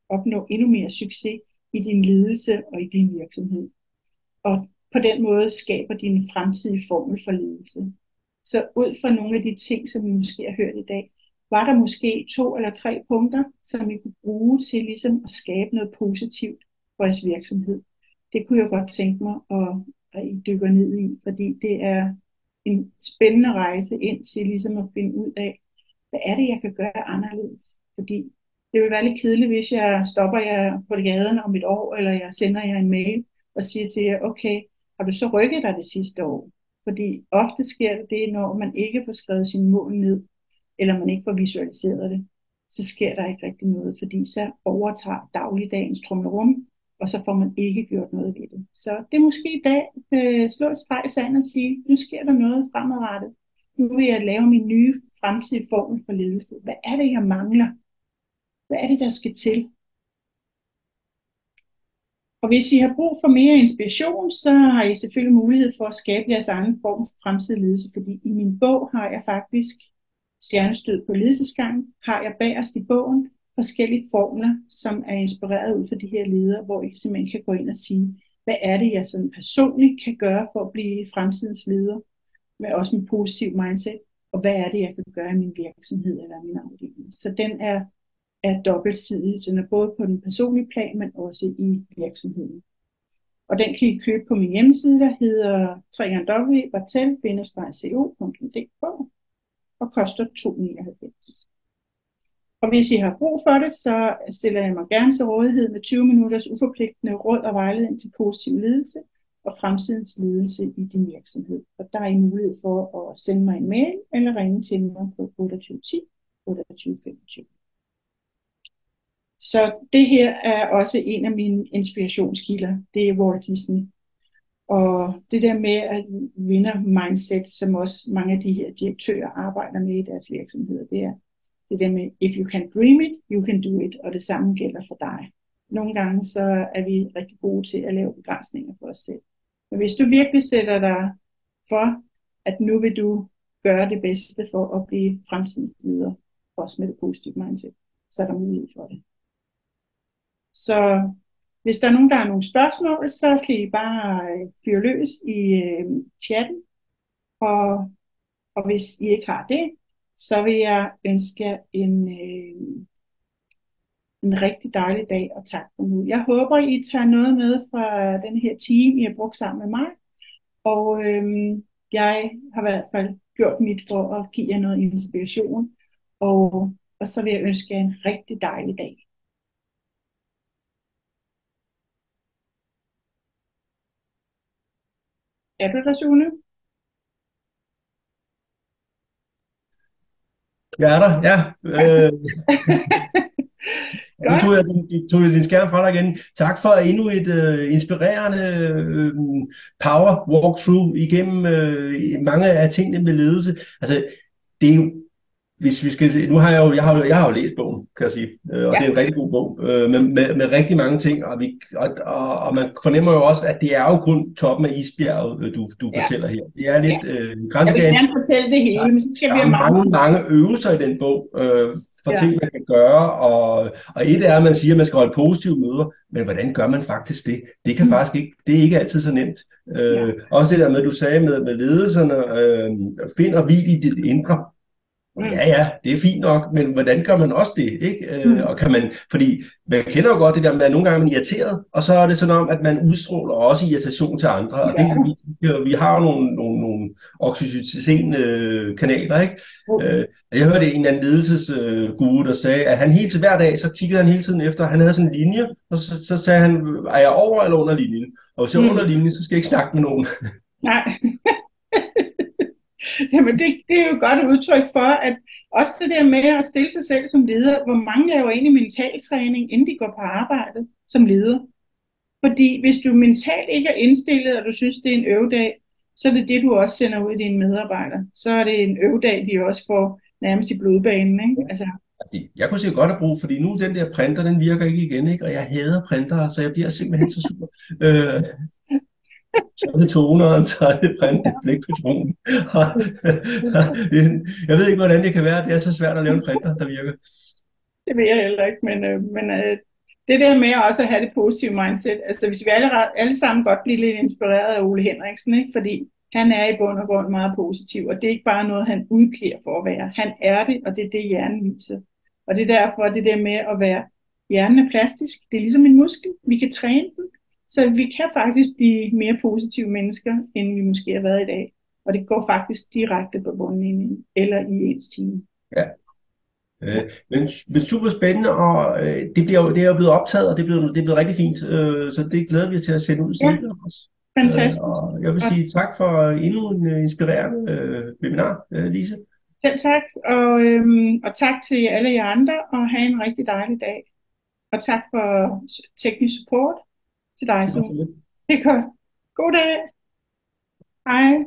opnå endnu mere succes i din ledelse og i din virksomhed. Og på den måde skaber din fremtidige formel for ledelse. Så ud fra nogle af de ting, som vi måske har hørt i dag, var der måske 2 eller 3 punkter, som I kunne bruge til ligesom at skabe noget positivt for jeres virksomhed. Det kunne jeg godt tænke mig, at I dykker ned i, fordi det er en spændende rejse ind til ligesom at finde ud af, hvad er det, jeg kan gøre anderledes. Fordi det vil være lidt kedeligt, hvis jeg stopper jer på gaden om et år, eller jeg sender jer en mail og siger til jer, okay, har du så rykket dig det sidste år? Fordi ofte sker det, når man ikke får skrevet sine mål ned, eller man ikke får visualiseret det, så sker der ikke rigtig noget, fordi så overtager dagligdagens trummerum, og så får man ikke gjort noget ved det. Så det er måske i dag slå et streg i sandet og sige, nu sker der noget fremadrettet. Nu vil jeg lave min nye fremtidige formel for ledelse. Hvad er det, jeg mangler? Hvad er det, der skal til? Og hvis I har brug for mere inspiration, så har I selvfølgelig mulighed for at skabe jeres egen form for fremtidig ledelse, fordi i min bog har jeg faktisk stjernestød på ledelsesgangen, har jeg bagerst i bogen forskellige formler, som er inspireret ud fra de her ledere, hvor I simpelthen kan gå ind og sige, hvad er det, jeg sådan personligt kan gøre for at blive fremtidens leder, med også en positiv mindset, og hvad er det, jeg kan gøre i min virksomhed eller min afdeling. Så den er dobbeltsidig. Den er både på den personlige plan, men også i virksomheden. Og den kan I købe på min hjemmeside, der hedder www.bartel-co.dk og koster 2,99. Og hvis I har brug for det, så stiller jeg mig gerne til rådighed med 20 minutters uforpligtende råd og vejledning til positiv ledelse og fremtidens ledelse i din virksomhed. Og der er I mulighed for at sende mig en mail eller ringe til mig på 28 10 28 25. Så det her er også en af mine inspirationskilder. Det er Walt Disney. Og det der med at vinder mindset, som også mange af de her direktører arbejder med i deres virksomheder, det er det der med, if you can dream it, you can do it. Og det samme gælder for dig. Nogle gange så er vi rigtig gode til at lave begrænsninger for os selv. Men hvis du virkelig sætter dig for, at nu vil du gøre det bedste for at blive fremtidens leder, også med det positive mindset, så er der mulighed for det. Så hvis der er nogen, der har nogle spørgsmål, så kan I bare fyre løs i chatten. Og hvis I ikke har det, så vil jeg ønske jer en rigtig dejlig dag, og tak for nu. Jeg håber, I tager noget med fra den her time, I har brugt sammen med mig. Og jeg har i hvert fald gjort mit for at give jer noget inspiration. Og så vil jeg ønske jer en rigtig dejlig dag. Er du der, Sune? Jeg er der, ja. Nu Godt. tog jeg din skærm fra dig igen. Tak for endnu et inspirerende power walkthrough igennem mange af tingene med ledelse. Altså, det er jo, hvis vi skal, nu har jeg har jo læst bogen, kan jeg sige, og det Ja, er en rigtig god bog, med rigtig mange ting, og man fornemmer jo også, at det er jo kun toppen af isbjerget, du ja, fortæller her. Det er ja. lidt Jeg vil grænsegaden. gerne fortælle det hele, men så skal Der vi er have mange mange, ting. mange øvelser i den bog, for Ja. ting, man kan gøre, og et er, at man siger, at man skal holde positive møder, men hvordan gør man faktisk det? Det kan faktisk ikke, det er ikke altid så nemt. Ja. Også det der med, du sagde med ledelserne, find og hvil i dit indre. Mm. Ja, det er fint nok, men hvordan gør man også det, ikke? Mm. Og kan man, fordi man kender jo godt det der med, at nogle gange er man irriteret, og så er det sådan om, at man udstråler også irritation til andre, og det, Ja. vi har jo nogle oxytocin-kanaler, ikke? Jeg hørte en eller anden ledelsesguru, der sagde, at han hele tiden, hver dag, så kiggede han hele tiden efter, han havde sådan en linje, og så sagde han, er jeg over eller under linjen? Og hvis jeg er under linjen, så skal jeg ikke snakke med nogen. Nej. Jamen det er jo et godt udtryk for, at også det der med at stille sig selv som leder, hvor mange laver egentlig mentaltræning, inden de går på arbejde som leder. Fordi hvis du mentalt ikke er indstillet, og du synes, det er en øvedag, så er det det, du også sender ud i dine medarbejdere. Så er det en øvedag, de også får nærmest i blodbanen, ikke? Altså, Jeg kunne sikkert godt have brug, fordi nu den der printer, den virker ikke igen, ikke? Og jeg hader printere, så jeg bliver simpelthen så sur. Så er det toneren, så er det print, det er blækpatronen. Jeg ved ikke, hvordan det kan være. Det er så svært at lave en printer, der virker. det ved jeg heller ikke, men det der med også at have det positive mindset, altså hvis vi alle sammen godt bliver lidt inspireret af Ole Henriksen, ikke? Fordi han er i bund og grund meget positiv, og det er ikke bare noget, han udgiver for at være. Han er det, og det er det, hjernen viser. Og det er derfor, det der med at være, hjernen er plastisk, det er ligesom en muskel, vi kan træne den, så vi kan faktisk blive mere positive mennesker, end vi måske har været i dag. Og det går faktisk direkte på bundlinjen, eller i ens team. Ja. Men super spændende, og det er jo blevet optaget, og det er blevet rigtig fint, så det glæder vi os til at sende ud senere også. Fantastisk. Og jeg vil sige tak for endnu en inspirerende webinar, Lise. Selv tak, og tak til alle jer andre, og have en rigtig dejlig dag. Og tak for teknisk support til dig, Zoom. Det er godt. God dag. Hej.